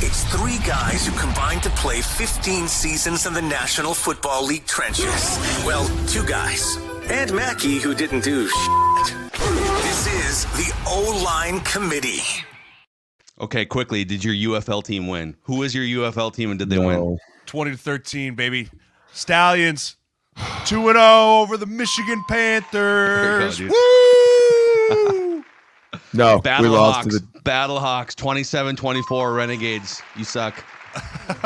It's three guys who combined to play 15 seasons in the National Football League trenches. Well, two guys. And Mackey, who didn't do shit. This is the O-Line Committee. Okay, quickly, did your UFL team win? Who was your UFL team and did they win? 20-13, baby. Stallions 2-0 over the Michigan Panthers. Go, Woo! No, we lost to the Battlehawks, 27-24, Renegades. You suck. Let's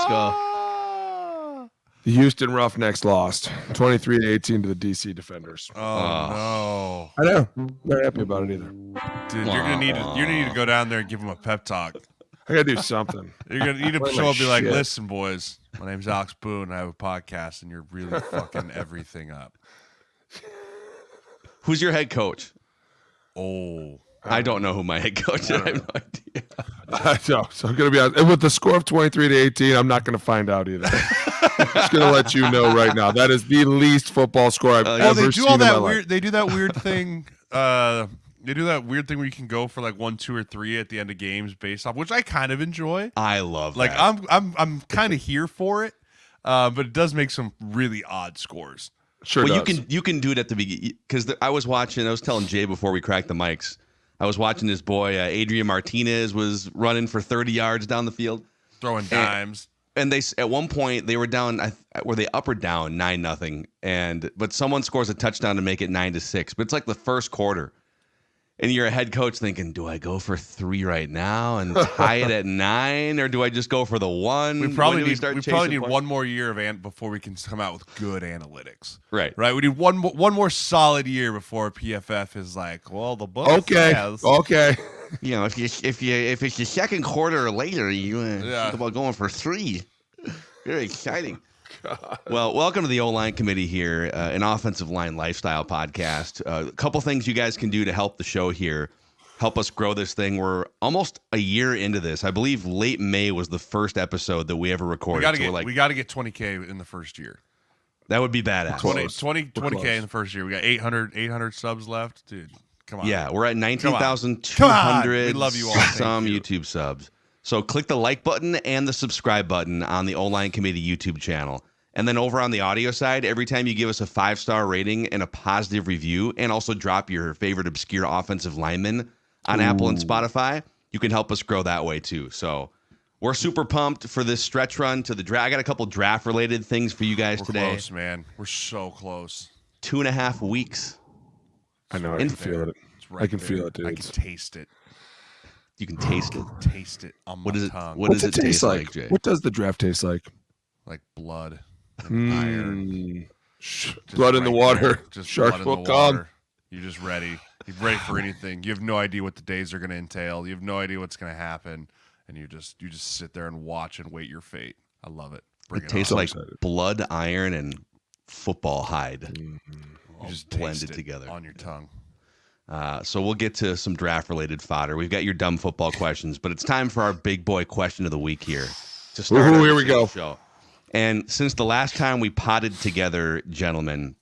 go. The Houston Roughnecks lost 23-18 to the DC Defenders. Oh, I know. Not happy about it either. no. Dude, you're gonna need to go down there and give them a pep talk. I gotta do something. You're gonna need to Play show my up and be like, shit. listen, boys, my name's Alex Boone, I have a podcast, and you're really fucking everything up. Who's your head coach? Oh. I don't know who my head coach is. I have no idea. I know. So I'm gonna be honest. And with the score of 23-18, I'm not gonna find out either. I'm just gonna let you know right now. That is the least football score I've ever seen in my life. They do that weird thing. They do that weird thing where you can go for like 1, 2, or 3 at the end of games based off, which I kind of enjoy. I love Like that. I'm kind of here for it, but it does make some really odd scores. Sure Well, does. you can do it at the beginning because I was telling Jay before we cracked the mics. I was watching this boy, Adrian Martinez, was running for 30 yards down the field. Throwing dimes. And they at one point they were down. Were they up or down 9-0? But someone scores a touchdown to make it 9-6. But it's like the first quarter, and you're a head coach thinking, do I go for 3 right now and tie it at 9, or do I just go for the 1? We probably When do need one more year of before we can come out with good analytics. Right. We need one more solid year before PFF is like, well, the book says. Okay. You know, if it's the second quarter or later, you think about going for 3. Very exciting. God. Well, welcome to the O-Line Committee here, an offensive line lifestyle podcast. A couple things you guys can do to help the show here, help us grow this thing. We're almost a year into this. I believe late May was the first episode that we ever recorded. We got to get 20K in the first year. That would be badass. 20K in the first year. We got 800 subs left, dude. Come on. Yeah, we're at 19,200. We love you all. Some YouTube subs. So click the like button and the subscribe button on the O-Line Committee YouTube channel. And then over on the audio side, every time you give us a 5-star rating and a positive review, and also drop your favorite obscure offensive lineman on Apple and Spotify, you can help us grow that way too. So we're super pumped for this stretch run to the draft. I got a couple draft-related things for you guys today. We're close, man. We're so close. 2.5 weeks. I know. I can feel it. Right I can there. feel it, dude. I can taste it. You can taste it. Taste it on my tongue. What does it taste like, Jay? What does the draft taste like? Like blood and iron. Blood in the water. Just Sharks blood will in the come. water. You're just ready. You're ready for anything. You have no idea what the days are going to entail. You have no idea what's going to happen, and you just sit there and watch and wait your fate. I love it. It tastes like blood, iron, and football hide. You just blended taste it together on your tongue. So we'll get to some draft-related fodder. We've got your dumb football questions, but it's time for our big boy question of the week here. To start here we go. Show. And since the last time we potted together, gentlemen,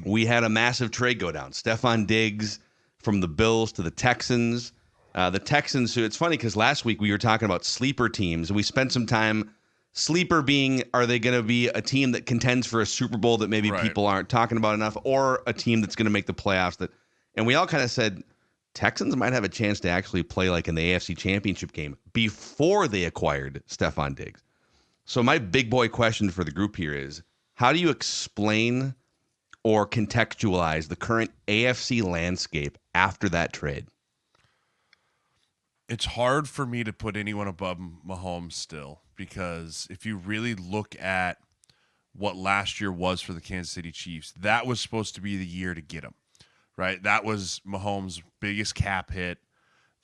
we had a massive trade go down. Stefon Diggs from the Bills to the Texans. The Texans, who it's funny because last week we were talking about sleeper teams, and we spent some time sleeper being, are they going to be a team that contends for a Super Bowl that maybe people aren't talking about enough, or a team that's going to make the playoffs that. And we all kind of said Texans might have a chance to actually play like in the AFC Championship game before they acquired Stefon Diggs. So my big boy question for the group here is, how do you explain or contextualize the current AFC landscape after that trade? It's hard for me to put anyone above Mahomes still, because if you really look at what last year was for the Kansas City Chiefs, that was supposed to be the year to get him. Right, that was Mahomes' biggest cap hit.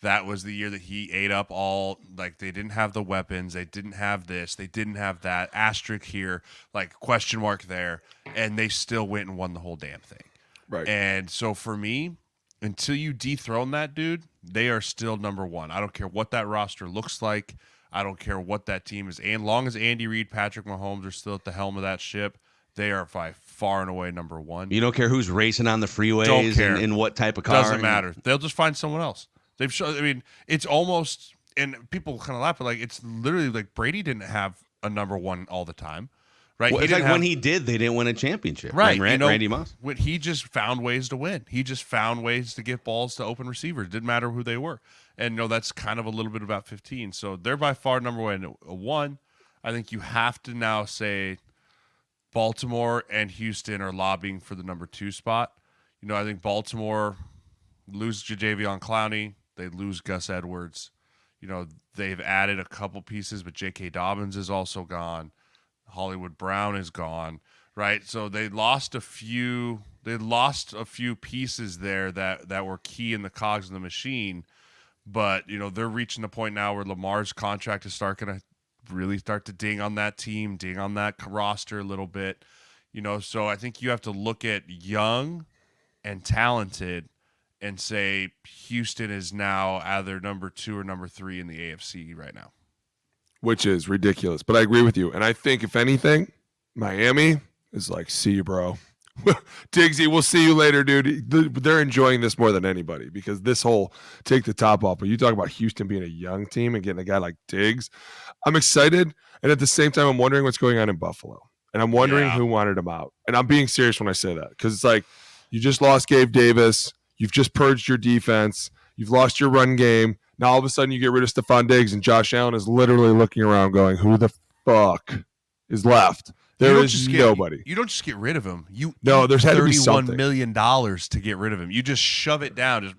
That was the year that he ate up all, like, they didn't have the weapons, they didn't have this, they didn't have that, asterisk here, like, question mark there, and they still went and won the whole damn thing. Right. And so for me, until you dethrone that dude, they are still number one. I don't care what that roster looks like. I don't care what that team is. And long as Andy Reid, Patrick Mahomes are still at the helm of that ship, they are by far and away number one. You don't care who's racing on the freeways Don't care. and what type of car. Doesn't matter. They'll just find someone else. They've shown. I mean, it's almost and people kind of laugh, but like it's literally like Brady didn't have a number one all the time, right? Well, it's like when he did, they didn't win a championship. Right. Randy Moss. He just found ways to win. He just found ways to get balls to open receivers. Didn't matter who they were. And that's kind of a little bit about 15. So they're by far number one. I think you have to now say Baltimore and Houston are lobbying for the number 2 spot. I think Baltimore lose Jadeveon Clowney. They lose Gus Edwards. They've added a couple pieces, but J.K. Dobbins is also gone. Hollywood Brown is gone, right? So they lost a few pieces there that were key in the cogs of the machine. But, they're reaching the point now where Lamar's contract is going to really start to ding on that team, ding on that roster a little bit. So I think you have to look at young and talented and say Houston is now either number 2 or number 3 in the AFC right now. Which is ridiculous. But I agree with you. And I think, if anything, Miami is like, see you, bro. Diggsy, we'll see you later, dude. They're enjoying this more than anybody because this whole take the top off. But you talk about Houston being a young team and getting a guy like Diggs. I'm excited. And at the same time, I'm wondering what's going on in Buffalo. And I'm wondering who wanted him out. And I'm being serious when I say that because it's like you just lost Gabe Davis. You've just purged your defense. You've lost your run game. Now all of a sudden you get rid of Stefon Diggs and Josh Allen is literally looking around going, who the fuck is left? There is nobody. You don't just get rid of him. There's had to be something. $31 million to get rid of him. You just shove it down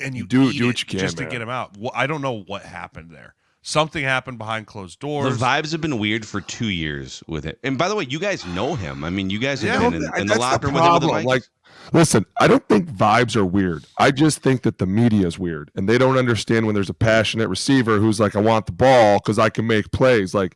and you do what you can just to get him out. Well, I don't know what happened there. Something happened behind closed doors. The vibes have been weird for 2 years with it. And by the way, you guys know him. I mean, you guys have been in the locker room with him. Like, listen, I don't think vibes are weird. I just think that the media is weird. And they don't understand when there's a passionate receiver who's like, I want the ball because I can make plays. Like,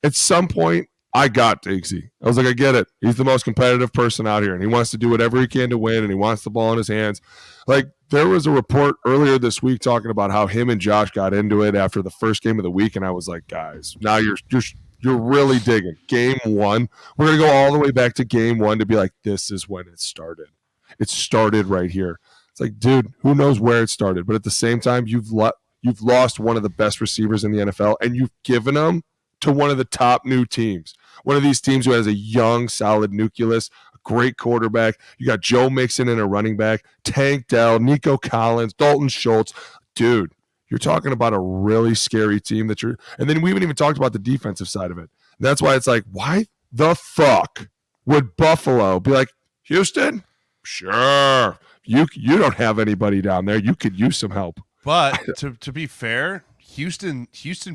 at some point, I got Diggsy. I was like, I get it. He's the most competitive person out here, and he wants to do whatever he can to win, and he wants the ball in his hands. Like, there was a report earlier this week talking about how him and Josh got into it after the first game of the week, and I was like, guys, now you're really digging. Game 1. We're going to go all the way back to game 1 to be like, this is when it started. It started right here. It's like, dude, who knows where it started? But at the same time, you've lost one of the best receivers in the NFL, and you've given them to one of the top new teams. One of these teams who has a young, solid nucleus, a great quarterback. You got Joe Mixon in a running back, Tank Dell, Nico Collins, Dalton Schultz. Dude, you're talking about a really scary team and then we haven't even talked about the defensive side of it. And that's why it's like, why the fuck would Buffalo be like, Houston? Sure. You don't have anybody down there. You could use some help. But to be fair, Houston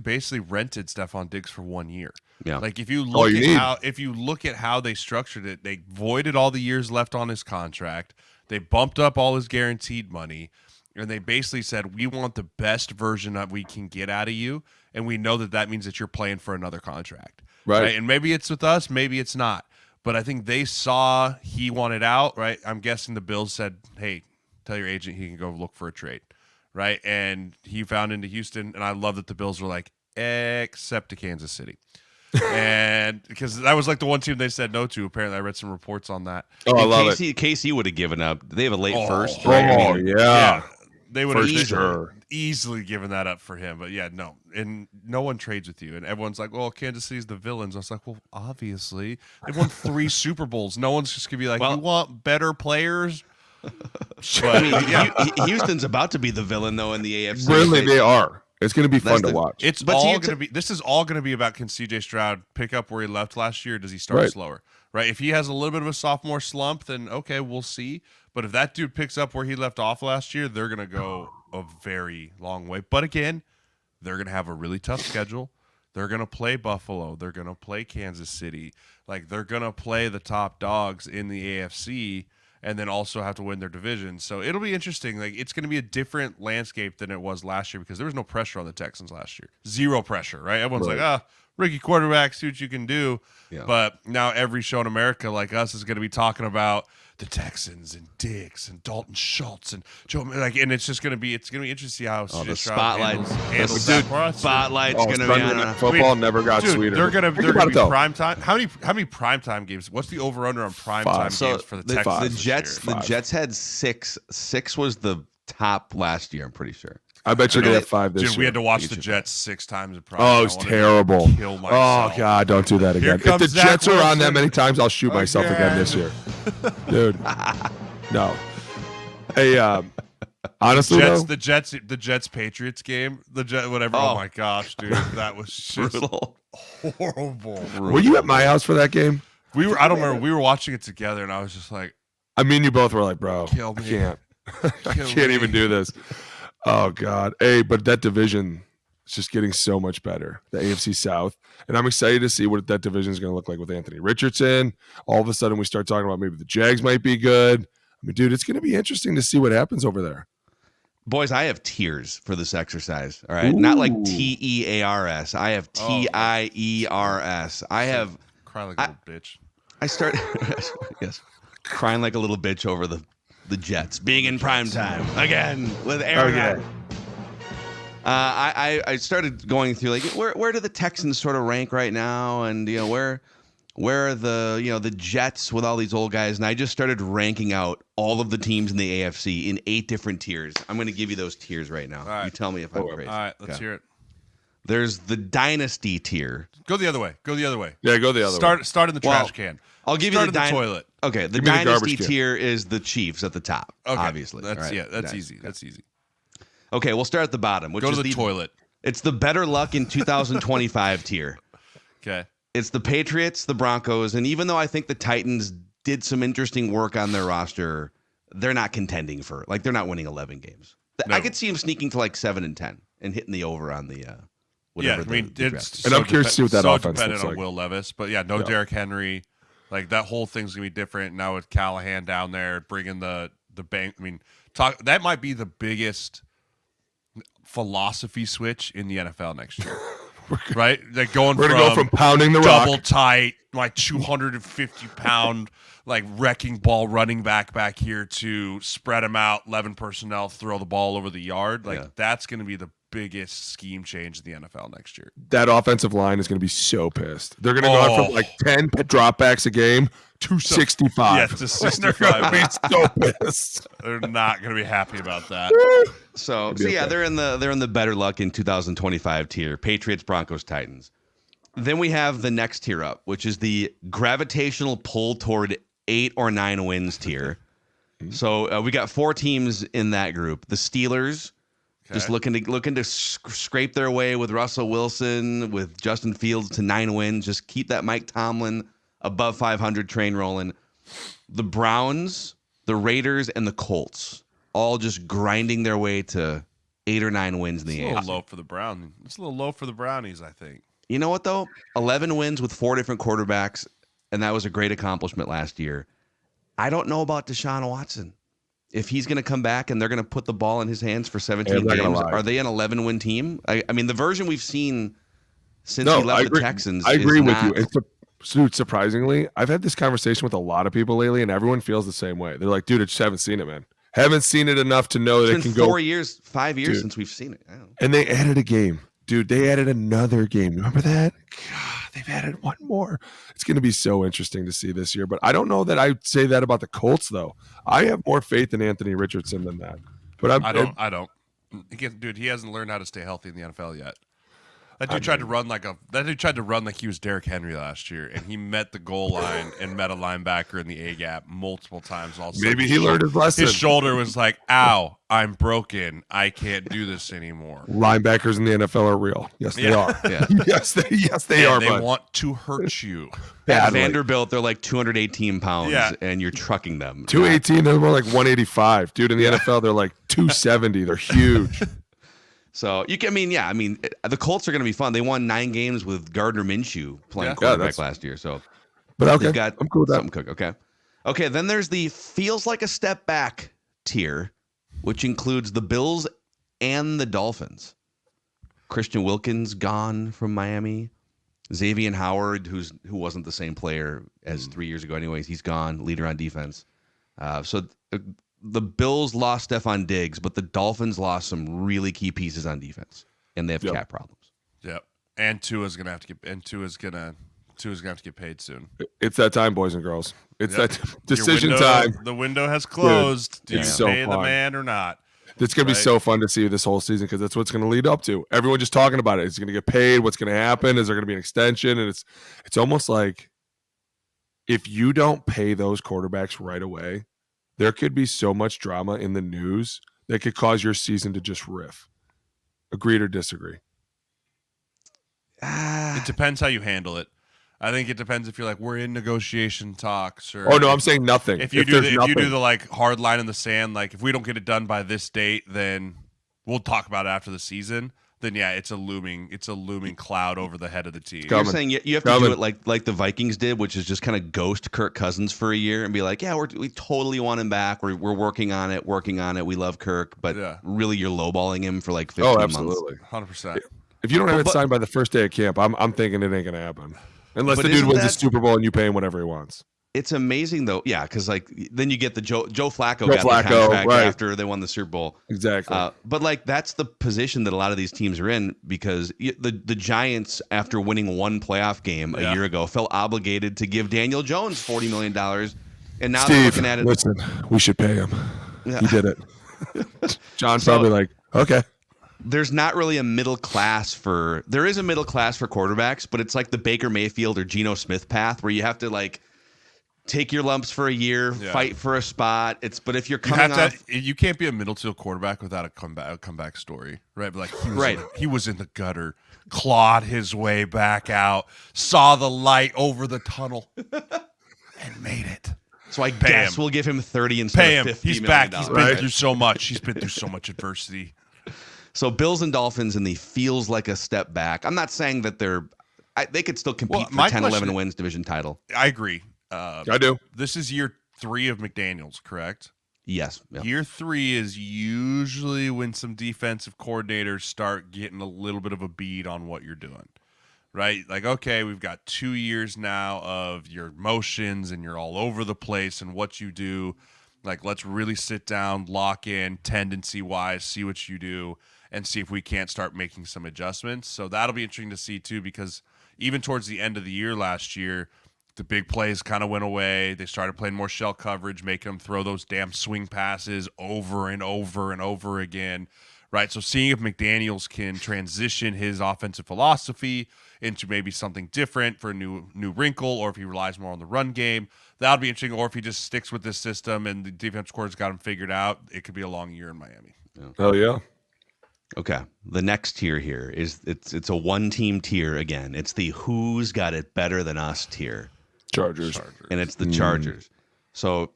basically rented Stefon Diggs for 1 year. Yeah. Like if you look at how they structured it, they voided all the years left on his contract. They bumped up all his guaranteed money, and they basically said, "We want the best version that we can get out of you, and we know that means that you're playing for another contract." Right? And maybe it's with us, maybe it's not. But I think they saw he wanted out, right? I'm guessing the Bills said, "Hey, tell your agent he can go look for a trade." Right? And he found into Houston, and I love that the Bills were like, except to Kansas City. And because that was like the one team they said no to. Apparently, I read some reports on that. Oh, I love it. KC would have given up. They have a late first. Right? Yeah. They would have easily given that up for him. But yeah, no. And no one trades with you. And everyone's like, well, Kansas City's the villains. I was like, well, obviously. They've won 3 Super Bowls. No one's just going to be like, you want better players? But Houston's about to be the villain, though, in the AFC. Really, they are. It's going to be fun to watch. This is all going to be about, can CJ Stroud pick up where he left last year? Or does he start slower? Right? If he has a little bit of a sophomore slump, then okay, we'll see. But if that dude picks up where he left off last year, they're going to go a very long way. But again, they're going to have a really tough schedule. They're going to play Buffalo. They're going to play Kansas City. Like, they're going to play the top dogs in the AFC, and then also have to win their division. So it'll be interesting. Like, it's going to be a different landscape than it was last year because there was no pressure on the Texans last year. Zero pressure, right? Everyone's like, rookie quarterback, see what you can do. Yeah. But now every show in America like us is going to be talking about the Texans and Diggs and Dalton Schultz and Joe. Like, and it's just going to be interesting to see how the spotlight handles that spotlight's going to be on football. Never got sweeter. They're going to be prime time. How many prime time games? What's the over under on prime time games for the Texans? The Jets had 6. 6 was the top last year. I'm pretty sure. I bet you they have 5 this Dude, year. we had to watch the Jets 6 times in prime. Oh, it's terrible. Kill myself. Oh, God, don't do that again. If the Jets are on that many times, I'll shoot myself again this year. Dude, no. Hey, honestly, the Jets Patriots game, whatever. Oh my gosh, dude, that was just brutal. Horrible. Were you at my house for that game? I don't remember. We were watching it together, and I was just like, I mean, you both were like, bro, kill me. I can't. I can't even do this. Oh, God. Hey, but that division is just getting so much better, the AFC South. And I'm excited to see what that division is going to look like with Anthony Richardson. All of a sudden, we start talking about maybe the Jags might be good. I mean, dude, it's going to be interesting to see what happens over there. Boys, I have tiers for this exercise. All right, not like TEARS. I have TIERS. I have cry like a little bitch. I started yes, crying like a little bitch over the Jets being in prime time again with Aaron. I started going through like where do the Texans sort of rank right now, and where are the Jets with all these old guys, and I just started ranking out all of the teams in the AFC in 8 different tiers. I'm going to give you those tiers right now. Right. You tell me if I'm crazy. All right, let's hear it. There's the Dynasty tier. Go the other way. Yeah, go the other way. Start in the trash can. I'll give Start you the toilet. Okay, the Give me the Dynasty garbage tier is the Chiefs at the top, Okay. obviously. That's right? that's easy. That's easy. Okay, we'll start at the bottom, which Go is to the toilet. It's the Better Luck in 2025 tier. Okay. It's the Patriots, the Broncos, and even though I think the Titans did some interesting work on their roster, they're not contending for, like, they're not winning 11 games. No. I could see them sneaking to like 7 and 10 and hitting the over on the whatever. Yeah, I mean, the it's draft. And I'm curious to see what that offense dependent looks on like. Will Levis, but yeah, no Derrick Henry. Like that whole thing's gonna be different now with Callahan down there bringing the bank. I mean, that might be the biggest philosophy switch in the NFL next year. Right? Like We're going to go from pounding the double rock. tight, like 250-pound, like wrecking ball running back here to spread them out, 11 personnel, throw the ball over the yard. Like that's going to be the biggest scheme change in the NFL next year. That offensive line is going to be so pissed. They're going to go from like 10 dropbacks a game to 65. Yeah, to 65. They're going to be so pissed. They're not going to be happy about that. So yeah, they're in the Better Luck in 2025 tier. Patriots, Broncos, Titans. Then we have the next tier up, which is the gravitational pull toward 8 or 9 wins tier. So we got 4 teams in that group. The Steelers, just looking to scrape their way with Russell Wilson, with Justin Fields to 9 wins. Just keep that Mike Tomlin above 500 train rolling. The Browns, the Raiders, and the Colts all just grinding their way to 8 or 9 wins in the AFC. It's a little low for the Brownies. It's a little low for the Brownies, I think. You know what, though? 11 wins with 4 different quarterbacks, and that was a great accomplishment last year. I don't know about Deshaun Watson. If he's going to come back and they're going to put the ball in his hands for 17 games, are they an 11-win team? I mean, the version we've seen since he left the Texans I agree is with not, you. Dude, surprisingly, I've had this conversation with a lot of people lately, and everyone feels the same way. They're like, dude, I just haven't seen it, man. Haven't seen it enough to know that it can go. 5 years since we've seen it. I don't know. And they added a game. Dude, they added another game. Remember that? God, they've added one more. It's going to be so interesting to see this year. But I don't know that I'd say that about the Colts, though. I have more faith in Anthony Richardson than that. But I don't. Dude, he hasn't learned how to stay healthy in the NFL yet. That dude tried to run like he was Derrick Henry last year, and he met the goal line and met a linebacker in the A gap multiple times. Maybe he learned his lesson. His shoulder was like, "Ow, I'm broken. I can't do this anymore." Linebackers in the NFL are real. Yes, they are. Yeah. yes, they are. They bud. want to hurt you. At Badly. Vanderbilt, they're like 218 pounds, and you're trucking them. 218, they're more like 185. Dude, in the NFL, they're like 270. They're huge. So the Colts are going to be fun. They won 9 games with Gardner Minshew playing quarterback last year. So, but okay, they've got I'm cool with that. something cooked. Okay. Then there's the feels like a step back tier, which includes the Bills and the Dolphins. Christian Wilkins gone from Miami. Xavier Howard, who wasn't the same player as 3 years ago, anyways, he's gone. Leader on defense. The Bills lost Stefon Diggs, but the Dolphins lost some really key pieces on defense, and they have cap problems. Yep. And Tua's gonna have to get paid soon. It's that time, boys and girls. It's that decision time. The window has closed. Do you so pay the fun. man or not? It's going to be so fun to see this whole season because that's what's going to lead up to. Everyone just talking about it. Is he going to get paid? What's going to happen? Is there going to be an extension? And it's almost like if you don't pay those quarterbacks right away, there could be so much drama in the news that could cause your season to just riff. Agreed or disagree? It depends how you handle it. I think it depends if you're like, we're in negotiation talks, or I'm saying nothing. If you do the like hard line in the sand, like if we don't get it done by this date, then we'll talk about it after the season. Then yeah, it's a looming cloud over the head of the team. You're saying you have to do it like the Vikings did, which is just kind of ghost Kirk Cousins for a year and be like, yeah, we totally want him back. We're working on it. We love Kirk, but really you're lowballing him for like 15 months. Oh, absolutely, 100%. If you don't have it signed by the first day of camp, I'm thinking it ain't gonna happen. Unless the dude wins the Super Bowl and you pay him whatever he wants. It's amazing though, yeah, because like then you get the Joe Flacco got the contract after they won the Super Bowl. Exactly. But like that's the position that a lot of these teams are in because the Giants, after winning one playoff game a year ago, felt obligated to give Daniel Jones $40 million, and now they're looking at it. Listen, we should pay him. Yeah. He did it. John's probably like, okay. There's not really a middle class there is a middle class for quarterbacks, but it's like the Baker Mayfield or Geno Smith path where you have to like take your lumps for a year, fight for a spot. But if you're coming you can't be a middle tier quarterback without a comeback story, right? But like he was in the gutter, clawed his way back out, saw the light over the tunnel, and made it. So I guess we'll give him 30 instead of 50 He's million back. dollars. He's been through so much. He's been through so much adversity. So Bills and Dolphins in the feels like a step back. I'm not saying that they could still compete for 10, 11 wins division title. I agree. I do. This is year 3 of McDaniels, correct? Yes. Yep. Year 3 is usually when some defensive coordinators start getting a little bit of a bead on what you're doing, right? Like, okay, we've got 2 years now of your motions and you're all over the place and what you do. Like, let's really sit down, lock in tendency-wise, see what you do, and see if we can't start making some adjustments. So that'll be interesting to see, too, because even towards the end of the year last year, the big plays kind of went away. They started playing more shell coverage, making them throw those damn swing passes over and over and over again, right? So seeing if McDaniels can transition his offensive philosophy into maybe something different for a new wrinkle, or if he relies more on the run game, that'll be interesting. Or if he just sticks with this system and the defense coordinator's got him figured out, it could be a long year in Miami. Oh, yeah. Okay. The next tier here is it's a one-team tier again. It's the who's got it better than us tier. Chargers. And it's the Chargers. So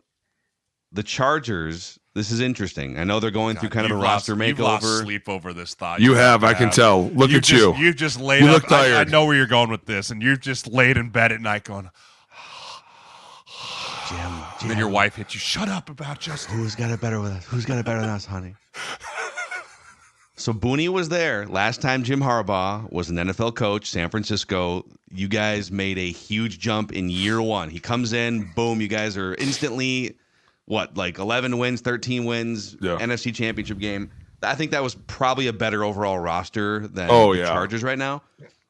the Chargers, this is interesting. I know they're going through kind of a roster makeover. You've lost sleep over this thought. You have, I can tell. Look at you. You've just laid you up. Look tired. I know where you're going with this, and you've just laid in bed at night going, Jim. And your wife hits you, shut up about Justin. Who's got it better with us? Who's got it better than us, honey? So Booney was there. Last time Jim Harbaugh was an NFL coach, San Francisco. You guys made a huge jump in year 1. He comes in, boom, you guys are instantly, like 11 wins, 13 wins, NFC Championship game. I think that was probably a better overall roster than the Chargers right now.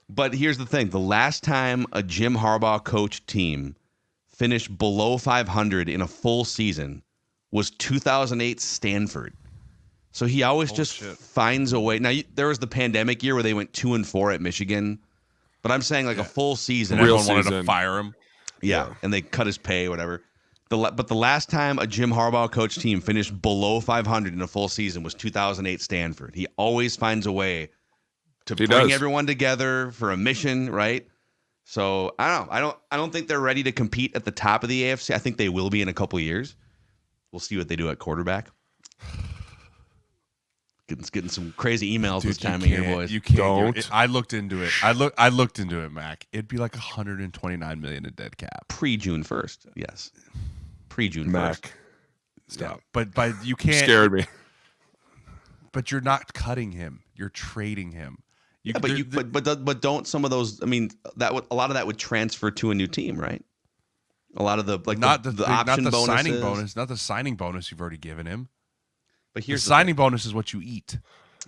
But here's the thing. The last time a Jim Harbaugh coached team finished below 500 in a full season was 2008 Stanford. So he always finds a way. Now, there was the pandemic year where they went 2-4 at Michigan. But I'm saying like a full season. Everyone wanted to fire him. Yeah, and they cut his pay, whatever. But the last time a Jim Harbaugh coach team finished below 500 in a full season was 2008 Stanford. He always finds a way to bring everyone together for a mission, right? So I don't think they're ready to compete at the top of the AFC. I think they will be in a couple of years. We'll see what they do at quarterback. Getting some crazy emails this time of year, boys. You can't. I looked into it. I looked into it, Mac. It'd be like $129 million in dead cap pre-June 1st. Yes, pre-June Mac. 1st. Stop. Yeah, but you can't. Scared me. But you're not cutting him. You're trading him. But don't some of those? I mean, a lot of that would transfer to a new team, right? A lot of the option bonuses. Signing bonus, not the signing bonus you've already given him. But here's the signing bonus is what you eat,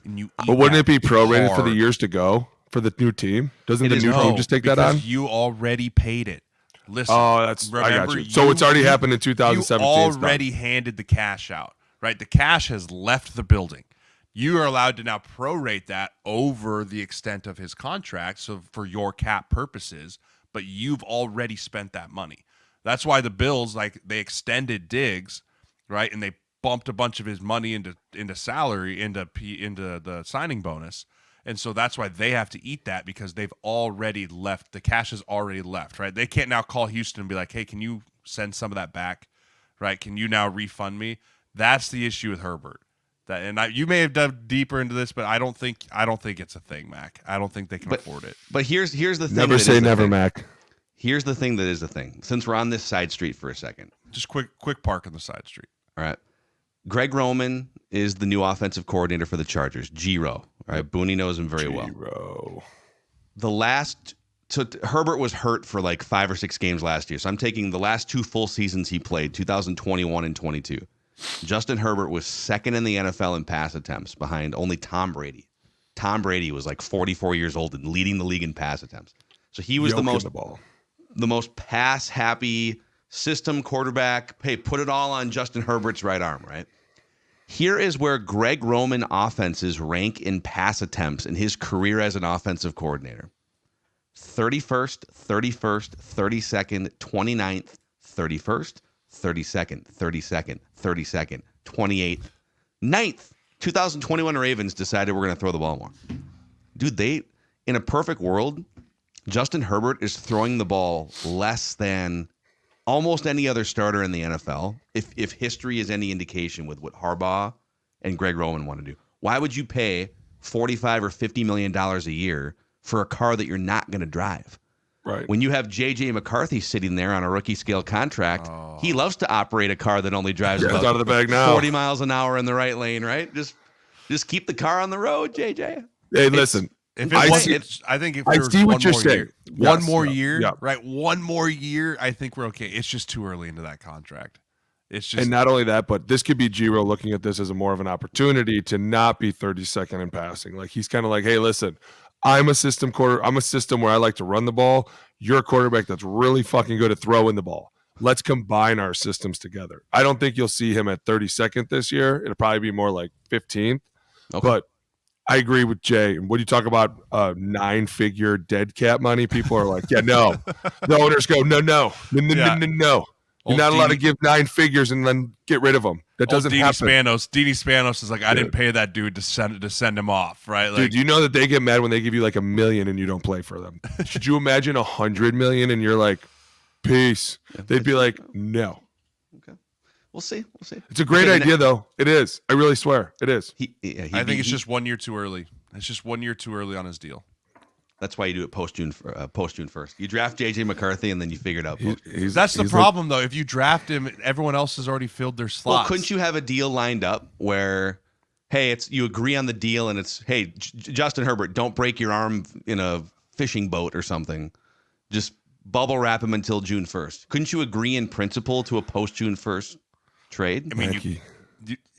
and you. Eat but wouldn't it be prorated for the years to go for the new team? Doesn't the new team just take that on? You already paid it. Listen. I got you. So it's already happened in 2017. You already handed the cash out. right? The cash has left the building. You are allowed to now prorate that over the extent of his contract, so for your cap purposes, but you've already spent that money. That's why the Bills, like, they extended Diggs, right, and they bumped a bunch of his money into salary, into the signing bonus, and so that's why they have to eat that, because they've already left. The cash is already left, right? They can't now call Houston and be like, hey, can you send some of that back, right? Can you now refund me? That's the issue with Herbert. You may have dug deeper into this, but I don't think it's a thing, Mac. I don't think they can afford it. But here's the thing. Never say never, Mac. Here's the thing that is the thing. Since we're on this side street for a second, just quick park on the side street. All right. Greg Roman is the new offensive coordinator for the Chargers. G-Ro. All right. Booney knows him very well. So Herbert was hurt for like 5 or 6 games last year. So I'm taking the last 2 full seasons he played, 2021 and 22. Justin Herbert was second in the NFL in pass attempts behind only Tom Brady. Tom Brady was like 44 years old and leading the league in pass attempts. So he was the most pass happy system quarterback. Hey, put it all on Justin Herbert's right arm, right? Here is where Greg Roman offenses rank in pass attempts in his career as an offensive coordinator. 31st, 31st, 32nd, 29th, 31st, 32nd, 32nd, 32nd, 28th, 9th. 2021 Ravens decided we're going to throw the ball more. Dude, in a perfect world, Justin Herbert is throwing the ball less than almost any other starter in the NFL, if history is any indication with what Harbaugh and Greg Roman want to do. Why would you pay $45 or $50 million a year for a car that you're not going to drive? Right. When you have J.J. McCarthy sitting there on a rookie scale contract, he loves to operate a car that only drives about out of the bag now. 40 miles an hour in the right lane, right? Just keep the car on the road, J.J. Hey, listen. I think if there was see what you're saying. One more year, right? One more year, I think we're okay. It's just too early into that contract. It's just, and not only that, but this could be Giro looking at this as more of an opportunity to not be 32nd in passing. Like, he's kind of like, hey, listen, I'm a system where I like to run the ball. You're a quarterback that's really fucking good at throwing the ball. Let's combine our systems together. I don't think you'll see him at 32nd this year. It'll probably be more like 15th. Okay. But I agree with Jay. And when you talk about 9-figure dead cat money, people are like, yeah, no. The owners go, no. You're not allowed to give 9 figures and then get rid of them. That doesn't happen. Dini Spanos is like, I didn't pay that dude to send him off, right? Like, dude, you know that they get mad when they give you like $1 million and you don't play for them. Should you imagine $100 million and you're like, peace? They'd be like, no. Okay, we'll see. It's a great idea, though. It is. I really swear, it is. I think it's just 1 year too early. It's just 1 year too early on his deal. That's why you do it post June 1st. You draft J.J. McCarthy and then you figure it out. That's the problem, though. If you draft him, everyone else has already filled their slots. Well, couldn't you have a deal lined up where, hey, you agree on the deal and it's, hey, Justin Herbert, don't break your arm in a fishing boat or something. Just bubble wrap him until June 1st. Couldn't you agree in principle to a post June 1st trade? I mean,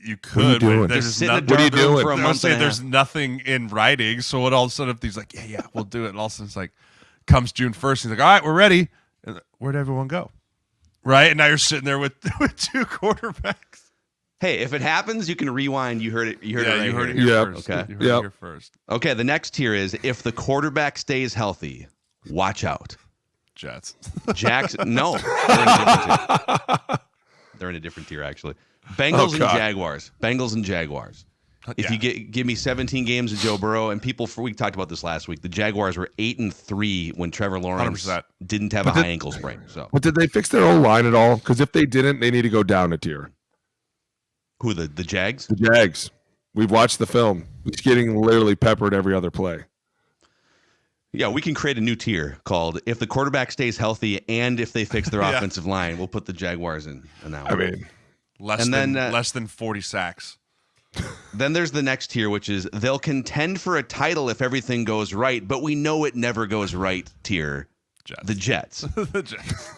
you could, but there's what are you doing? For a month there's nothing in writing. So all of a sudden, if he's like, yeah, we'll do it. And all of a sudden, it's like, comes June 1st, he's like, all right, we're ready. And where'd everyone go? Right? And now you're sitting there with 2 quarterbacks. Hey, if it happens, you can rewind. You heard it. You heard it here first. Okay. You heard it here first. Okay. The next tier is if the quarterback stays healthy, watch out. Jets. Jackson. No. They're in a different tier, actually. Bengals and Jaguars. If you give me 17 games of Joe Burrow, and we talked about this last week, the Jaguars were 8-3 when Trevor Lawrence 100%. didn't have a high ankle sprain. So, but did they fix their own line at all? Because if they didn't, they need to go down a tier. Who, the Jags? The Jags. We've watched the film. He's getting literally peppered every other play. Yeah, we can create a new tier called if the quarterback stays healthy and if they fix their offensive line, we'll put the Jaguars in that one. I mean, less than 40 sacks. Then there's the next tier, which is they'll contend for a title if everything goes right, but we know it never goes right tier. The Jets. The Jets.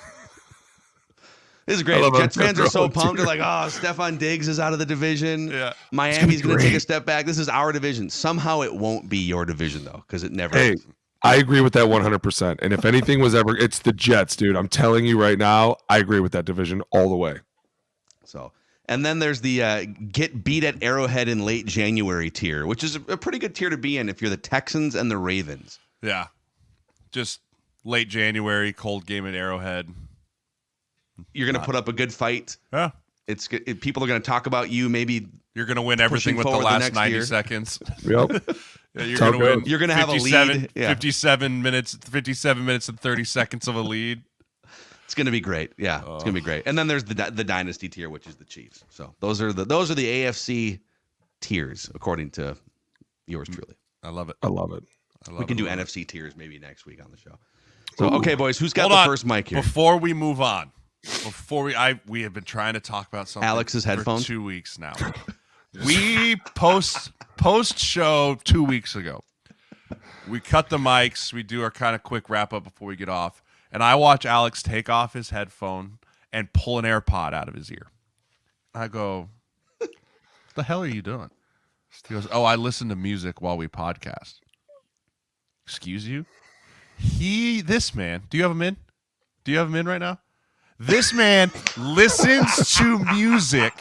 This is great. Jets fans are so pumped. They're like, oh, Stefon Diggs is out of the division. Yeah. Miami's going to take a step back. This is our division. Somehow it won't be your division, though, because it never is. I agree with that 100%. And if anything was ever, it's the Jets, dude. I'm telling you right now, I agree with that division all the way. So And then there's the get beat at Arrowhead in late January tier, which is a pretty good tier to be in if you're the Texans and the Ravens. Yeah. Just late January, cold game at Arrowhead. You're going to put up a good fight. Yeah. People are going to talk about you. Maybe you're going to win everything with the last 90 seconds. Yep. Yeah, you're going to win. You're going to have a lead. Yeah. 57 minutes and 30 seconds of a lead. It's going to be great. Yeah, it's going to be great. And then there's the dynasty tier, which is the Chiefs. So those are the AFC tiers, according to yours truly. I love it. We can do NFC tiers maybe next week on the show. So okay, boys, who's got the first mic here? Before we move on, we have been trying to talk about something. Alex's headphones for 2 weeks now. We post show 2 weeks ago. We cut the mics. We do our kind of quick wrap up before we get off. And I watch Alex take off his headphone and pull an AirPod out of his ear. I go, what the hell are you doing? He goes, I listen to music while we podcast. Excuse you? This man, do you have him in? Do you have him in right now? This man listens to music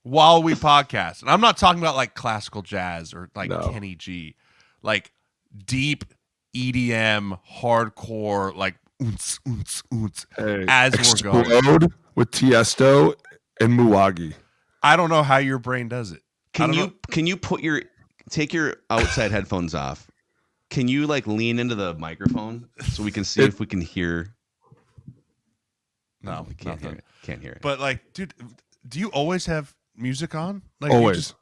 while we podcast. And I'm not talking about like classical jazz or like Kenny G. Like deep EDM, hardcore, like as we're going with Tiesto and Muwagi. I don't know how your brain does it. Can you take your outside headphones off? Can you like lean into the microphone so we can see if we can hear? No, we can't hear it. Can't hear it. But like, dude, do you always have music on? Like always.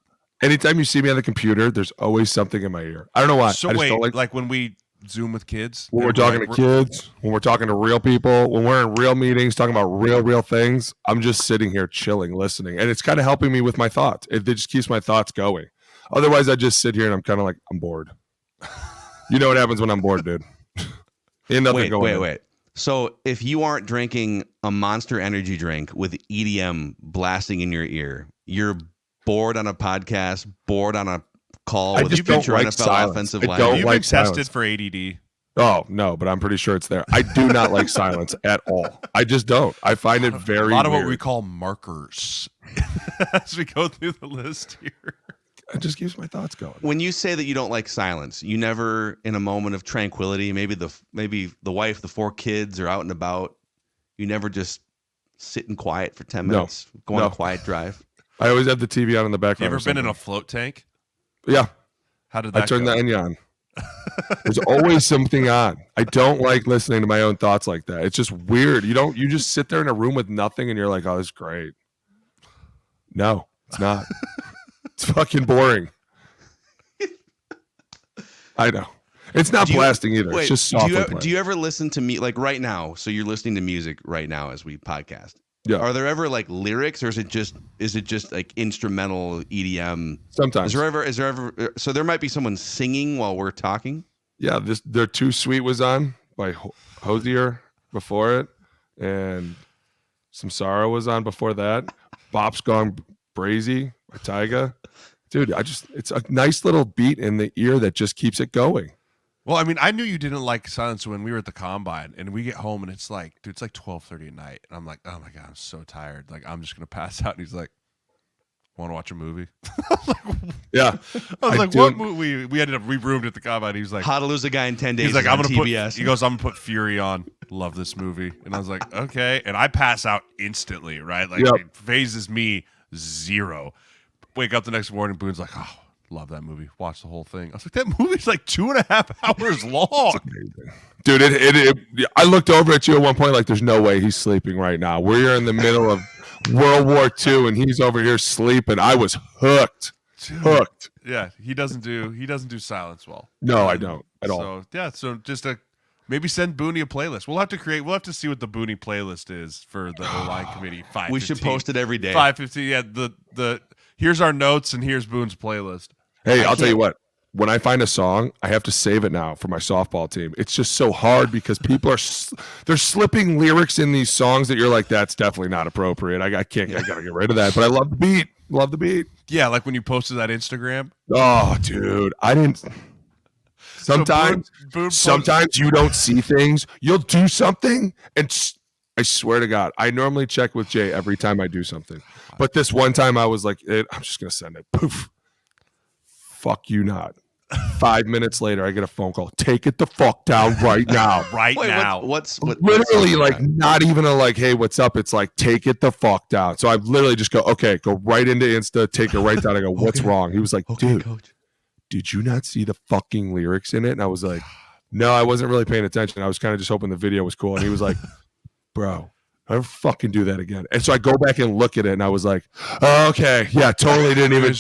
Anytime you see me on the computer, there's always something in my ear. I don't know why. So I just don't like when we Zoom with kids, when we're talking to kids, when we're talking to real people, when we're in real meetings talking about real things, I'm just sitting here chilling, listening, and it's kind of helping me with my thoughts. It just keeps my thoughts going. Otherwise, I just sit here and I'm kind of like, I'm bored. You know what happens when I'm bored, dude? Ain't nothing going on. Wait. So if you aren't drinking a Monster Energy drink with EDM blasting in your ear, you're bored on a podcast, bored on a call with future NFL offensive line. Have you been tested for ADD? Oh, no, but I'm pretty sure it's there. I do not like silence at all. I just don't. I find it very weird. A lot of what we call markers as we go through the list here. It just keeps my thoughts going. When you say that you don't like silence, you never, in a moment of tranquility, maybe the wife, the 4 kids are out and about, you never just sit in quiet for 10 minutes, go on a quiet drive? I always have the TV on in the background. You ever been in a float tank? Yeah. How did that I turned go? the Enya on. There's always something on. I don't like listening to my own thoughts like that. It's just weird. You just sit there in a room with nothing and you're like, oh, this is great. No, it's not. It's fucking boring. I know. It's not blasting either. It's just soft. Do you ever listen to me like right now? So you're listening to music right now as we podcast. Yeah. Are there ever like lyrics, or is it just like instrumental EDM? Sometimes. Is there ever? So there might be someone singing while we're talking. Yeah. Their Too Sweet was on by Hosier before it, and Some Sorrow was on before that. Bop's Gone Brazy by Tyga. Dude, it's a nice little beat in the ear that just keeps it going. Well, I mean, I knew you didn't like silence when we were at the combine, and we get home and it's like, dude, it's like 12:30 at night, and I'm like, oh my god, I'm so tired, like I'm just gonna pass out. And he's like, want to watch a movie? Yeah, I was like, what movie? We ended up re-roomed at the combine. He was like, How to Lose a Guy in 10 Days. He's like, I'm gonna TBS. He goes, I'm gonna put Fury on. Love this movie, and I was like, okay, and I pass out instantly, right? Like it phases me zero. Wake up the next morning, Boone's like, oh, love that movie. Watch the whole thing. I was like, that movie's like 2.5 hours long. Dude, I looked over at you at one point like there's no way he's sleeping right now. We're in the middle of World War II and he's over here sleeping. I was hooked. Hooked. Yeah, he doesn't do silence well. No, I don't at all. So just maybe send Booney a playlist. We'll have to see what the Booney playlist is for the O-line committee. 5:15. We should post it every day. 5:15. Yeah, the here's our notes and here's Boone's playlist. Hey, I'll tell you what. When I find a song, I have to save it now for my softball team. It's just so hard because people they're slipping lyrics in these songs that you're like, that's definitely not appropriate. I gotta get rid of that. But I love the beat. Love the beat. Yeah, like when you posted that Instagram. Oh, dude, I didn't. Sometimes, Boone sometimes you don't see things. You'll do something and I swear to God. I normally check with Jay every time I do something. But this one time I was like, I'm just going to send it. Poof. Fuck you not. 5 minutes later, I get a phone call. Take it the fuck down right now. Right now. What's literally like not even a like, hey, what's up? It's like, take it the fuck down. So I literally just go, okay, go right into Insta, take it right down. I go, what's wrong? He was like, dude, Coach, did you not see the fucking lyrics in it? And I was like, no, I wasn't really paying attention. I was kind of just hoping the video was cool. And he was like, bro, I don't fucking do that again. And so I go back and look at it, and I was like, oh, okay, yeah, totally didn't even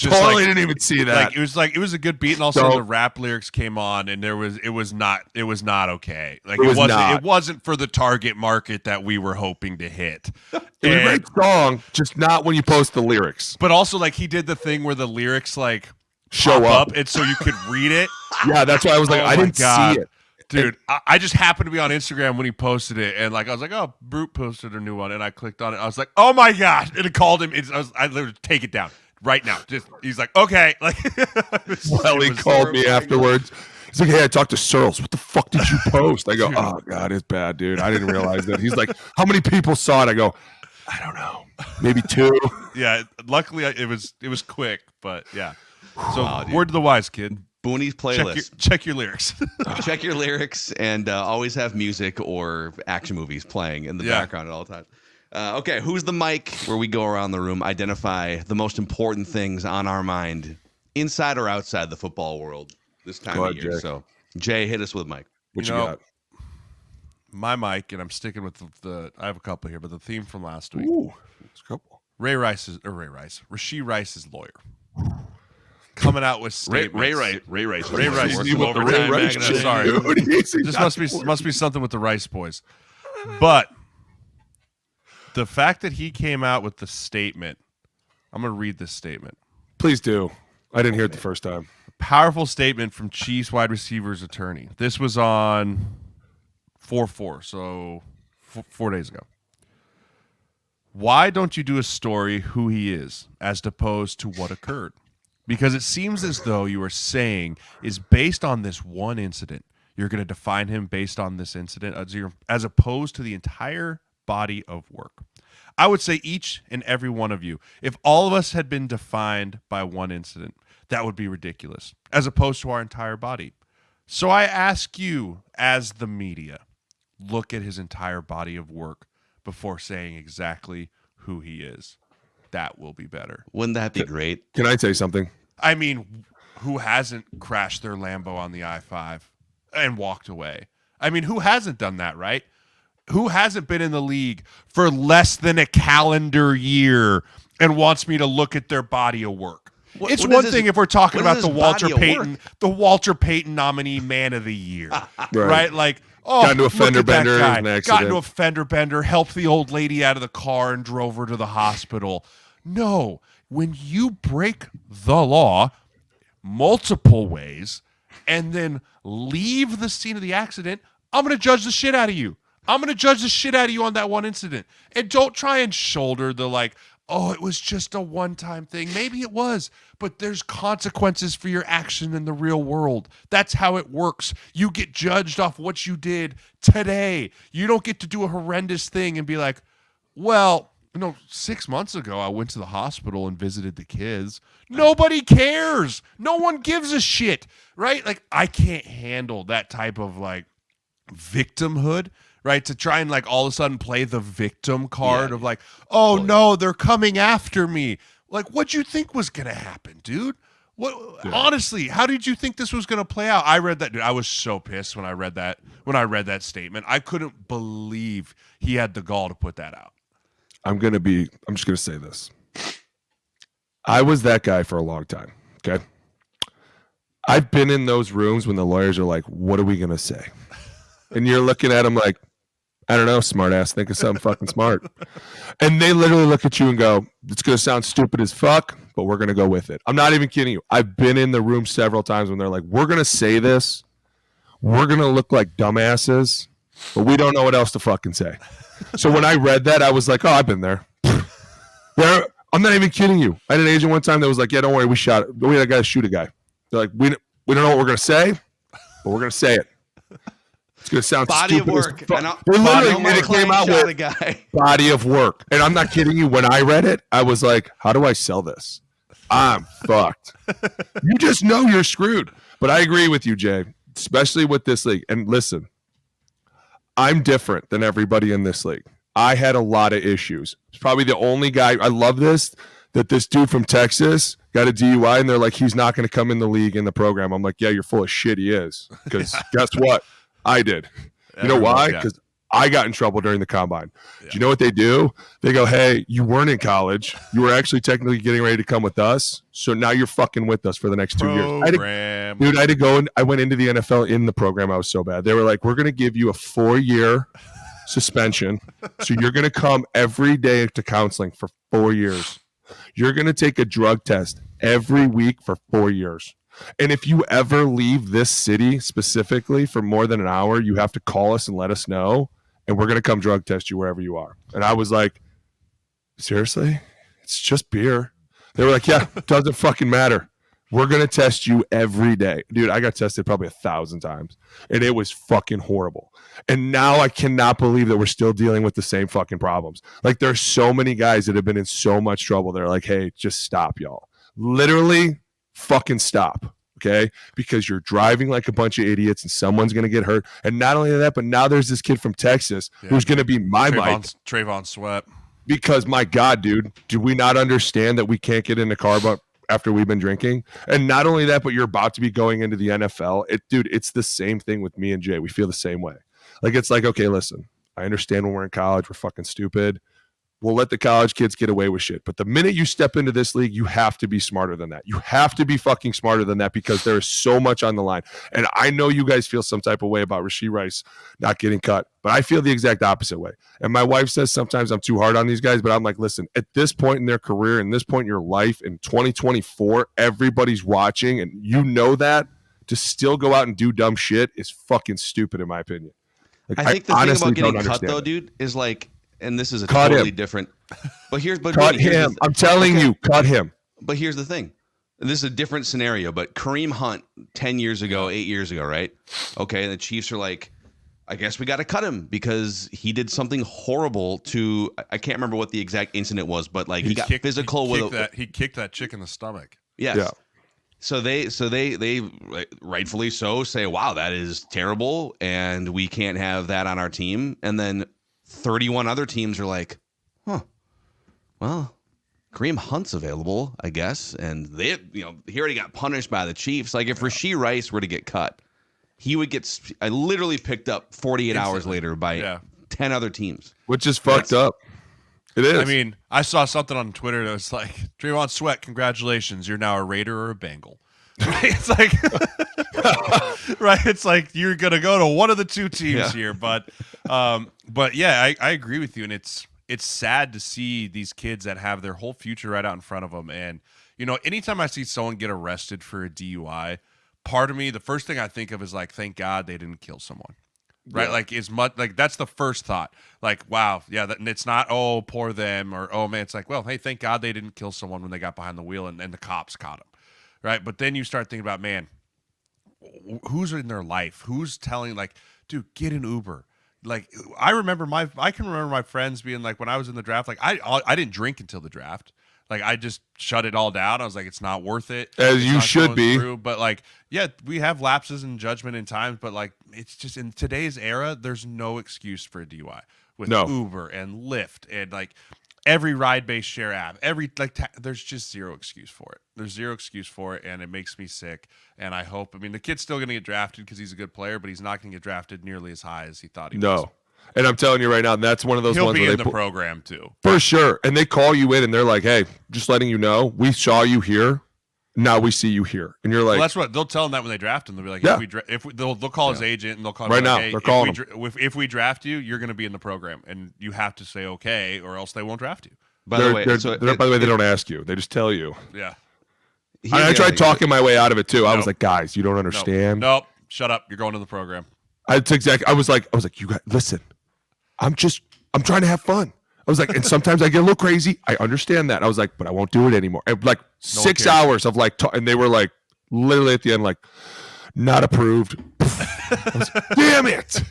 see that. It was a good beat, and also the rap lyrics came on, and it was not okay. Like it wasn't for the target market that we were hoping to hit. It was a great song, just not when you post the lyrics. But also, like, he did the thing where the lyrics like show up, and so you could read it. Yeah, that's why I was like, I didn't see it. Dude, I just happened to be on Instagram when he posted it, and like I was like, oh, Brute posted a new one, and I clicked on it. I was like, oh my god! And it called him. I literally take it down right now. He's like, okay, like. He called me afterwards. He's like, hey, I talked to Sirles. What the fuck did you post? I go, oh god, it's bad, dude. I didn't realize that. He's like, how many people saw it? I go, I don't know, maybe 2. Yeah, luckily it was quick, but yeah. So word to the wise, kid. Booney's playlist. Check your lyrics. Check your lyrics, and always have music or action movies playing in the background at all times. Okay, who's the mic? Where we go around the room, identify the most important things on our mind, inside or outside the football world this time of year. Jay. So, Jay, hit us with Mike. What you got? My mic, and I'm sticking with the. I have a couple here, but the theme from last week. Ooh, there's a couple. Rashee Rice's lawyer. Coming out with statements. Ray Rice. Ray Rice. Sorry, this must be something with the Rice boys. But the fact that he came out with the statement, I'm going to read this statement. Please do. I didn't hear it the first time. Powerful statement from Chiefs wide receivers attorney. This was on 4/4, so 4 days ago. Why don't you do a story who he is as opposed to what occurred? Because it seems as though you are saying is based on this one incident. You're going to define him based on this incident as opposed to the entire body of work. I would say each and every one of you, if all of us had been defined by one incident, that would be ridiculous, as opposed to our entire body. So I ask you, as the media, look at his entire body of work before saying exactly who he is. That will be better. Wouldn't that be great? Can I say something? I mean, who hasn't crashed their Lambo on the I-5 and walked away? I mean, who hasn't done that, right? Who hasn't been in the league for less than a calendar year and wants me to look at their body of work? It's one thing if we're talking about the Walter Payton nominee man of the year, right? Like, oh, got into a fender bender, got into a fender bender, helped the old lady out of the car and drove her to the hospital. No, when you break the law multiple ways and then leave the scene of the accident, I'm going to judge the shit out of you. I'm going to judge the shit out of you on that one incident. And don't try and shoulder the like, oh, it was just a one-time thing. Maybe it was, but there's consequences for your action in the real world. That's how it works. You get judged off what you did today. You don't get to do a horrendous thing and be like, well, 6 months ago, I went to the hospital and visited the kids. Nobody cares. No one gives a shit, right? Like, I can't handle that type of, like, victimhood, right? To try and, like, all of a sudden play the victim card of, like, oh, no, they're coming after me. Like, what'd you think was going to happen, dude? Honestly, how did you think this was going to play out? I read that, dude. I was so pissed when I read that statement. I couldn't believe he had the gall to put that out. I'm just going to say this. I was that guy for a long time, okay? I've been in those rooms when the lawyers are like, what are we going to say? And you're looking at them like, I don't know, smart ass, think of something fucking smart. And they literally look at you and go, it's going to sound stupid as fuck, but we're going to go with it. I'm not even kidding you. I've been in the room several times when they're like, we're going to say this. We're going to look like dumbasses, but we don't know what else to fucking say. So when I read that, I was like, oh, I've been there. I'm not even kidding you. I had an agent one time that was like, yeah, don't worry, we got to shoot a guy. They're like, we don't know what we're going to say, but we're going to say it. going to sound body stupid. of work. They literally Mark came out with a guy. body of work. And I'm not kidding you. When I read it, I was like, how do I sell this? I'm fucked. You just know you're screwed. But I agree with you, Jay, especially with this league. And listen, I'm different than everybody in this league. I had a lot of issues. It's probably the only guy. I love this, that this dude from Texas got a DUI, and they're like, he's not going to come in the league in the program. I'm like, yeah, you're full of shit. He is. Because guess what? I did. You know why? Because I got in trouble during the combine. Do you know what they do? They go, hey, you weren't in college. You were actually technically getting ready to come with us. So now you're fucking with us for the next 2 years. I had to go, and I went into the NFL in the program. I was so bad. They were like, we're going to give you a 4-year suspension. So you're going to come every day to counseling for 4 years. You're going to take a drug test every week for 4 years. And if you ever leave this city specifically for more than an hour, you have to call us and let us know, and we're going to come drug test you wherever you are. And I was like, seriously? It's just beer. They were like, yeah, it doesn't fucking matter. We're going to test you every day. Dude, I got tested probably 1,000 times, and it was fucking horrible. And now I cannot believe that we're still dealing with the same fucking problems. Like, there's so many guys that have been in so much trouble. They're like, hey, just stop, y'all. Literally fucking stop, okay? Because you're driving like a bunch of idiots, and someone's going to get hurt. And not only that, but now there's this kid from Texas who's going to be my Mike. Trayvon Sweat. Because, my God, dude, do we not understand that we can't get in the car after we've been drinking? And not only that, but you're about to be going into the NFL. Dude, it's the same thing with me and Jay. We feel the same way. Like, it's like, okay, listen, I understand when we're in college, we're fucking stupid. We'll let the college kids get away with shit. But the minute you step into this league, you have to be smarter than that. You have to be fucking smarter than that, because there is so much on the line. And I know you guys feel some type of way about Rashee Rice not getting cut, but I feel the exact opposite way. And my wife says sometimes I'm too hard on these guys, but I'm like, listen, at this point in their career, in this point in your life, in 2024, everybody's watching, and you know that. To still go out and do dumb shit is fucking stupid, in my opinion. Like, I think the thing about getting cut, though, dude, is like, and this is a totally different. But cut him. I'm telling you, cut him. But here's the thing. This is a different scenario. But Kareem Hunt 10 years ago, 8 years ago, right? Okay, and the Chiefs are like, I guess we got to cut him because he did something horrible to. I can't remember what the exact incident was, but like he got physical with he kicked that chick in the stomach. Yes. Yeah. So they rightfully so say, wow, that is terrible, and we can't have that on our team. And then 31 other teams are like, huh, well, Kareem Hunt's available, I guess. And he already got punished by the Chiefs. Like, if Rashee Rice were to get cut, he would get literally picked up 48 hours later by 10 other teams. Which is fucked up. It is. I mean, I saw something on Twitter that was like, Trayvon Sweat, congratulations, you're now a Raider or a Bengal. It's like, right? It's like you're gonna go to one of the two teams here, but yeah, I agree with you, and it's sad to see these kids that have their whole future right out in front of them. And anytime I see someone get arrested for a DUI, part of me, the first thing I think of is like, thank God they didn't kill someone. Right, yeah. Like that's the first thought. Like, wow, yeah, and it's not, oh, poor them, or oh man, it's like, well, hey, thank God they didn't kill someone when they got behind the wheel and the cops caught them, right? But then you start thinking about, man, who's in their life? Who's telling, like, dude, get an Uber. Like, I can remember my friends being like, when I was in the draft, like I didn't drink until the draft. Like, I just shut it all down. I was like, it's not worth it. As you should be. But like, yeah, we have lapses in judgment in times, but like, it's just in today's era, there's no excuse for a DUI with Uber and Lyft and like every ride-based share app. There's just zero excuse for it. There's zero excuse for it, and it makes me sick. And I hope, the kid's still going to get drafted because he's a good player, but he's not going to get drafted nearly as high as he thought he was. And I'm telling you right now, that's one of those ones where they in the program too. For sure. And they call you in and they're like, hey, just letting you know, we saw you here. Now we see you here. And you're like, well, that's what they'll tell him that when they draft him. They'll be like, they'll call his agent and they'll call him right now. Hey, they're calling him. If we draft you, you're going to be in the program, and you have to say okay, or else they won't draft you. By the way, they don't ask you. They just tell you. Yeah. I tried talking my way out of it too. I was like, guys, you don't understand. Nope. Shut up. You're going to the program. I was like, you guys, listen. I'm trying to have fun. I was like, and sometimes I get a little crazy. I understand that. I was like, but I won't do it anymore. And like 6 hours of like, and they were like, literally at the end, like, not approved. Damn it!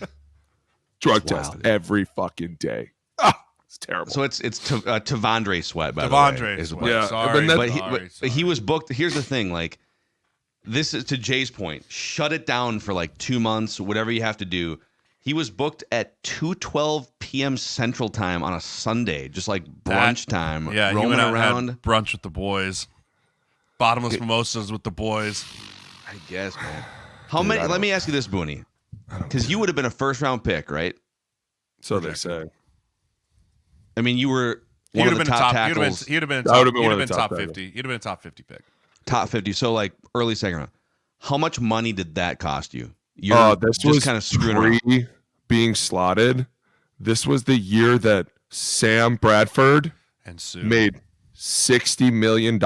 Drug Wow. test every fucking day. Ah, it's terrible. So it's Tavondre Sweat, by the way. Devondre is Sweat. what- Yeah, Sorry, But he was booked. Here's the thing, like, this is to Jay's point. Shut it down for like 2 months, whatever you have to do. He was booked at 2:12 p.m. Central Time on a Sunday, just like brunch time. Yeah, he roaming went out and around. had brunch with the boys. Bottomless mimosas with the boys. I guess, man. How many? Let me ask you this, Booney, because you would have been a first-round pick, right? So they say. I mean, you were He one would of have the been top top. tackles, He'd have been. I would have been He'd one have of been the top top tackles. 50. He'd have been a top 50 pick. top 50. So like early second round. How much money did that cost you? This just was kind of screwing around. pre being slotted. This was the year that Sam Bradford And Sue. made $60 million.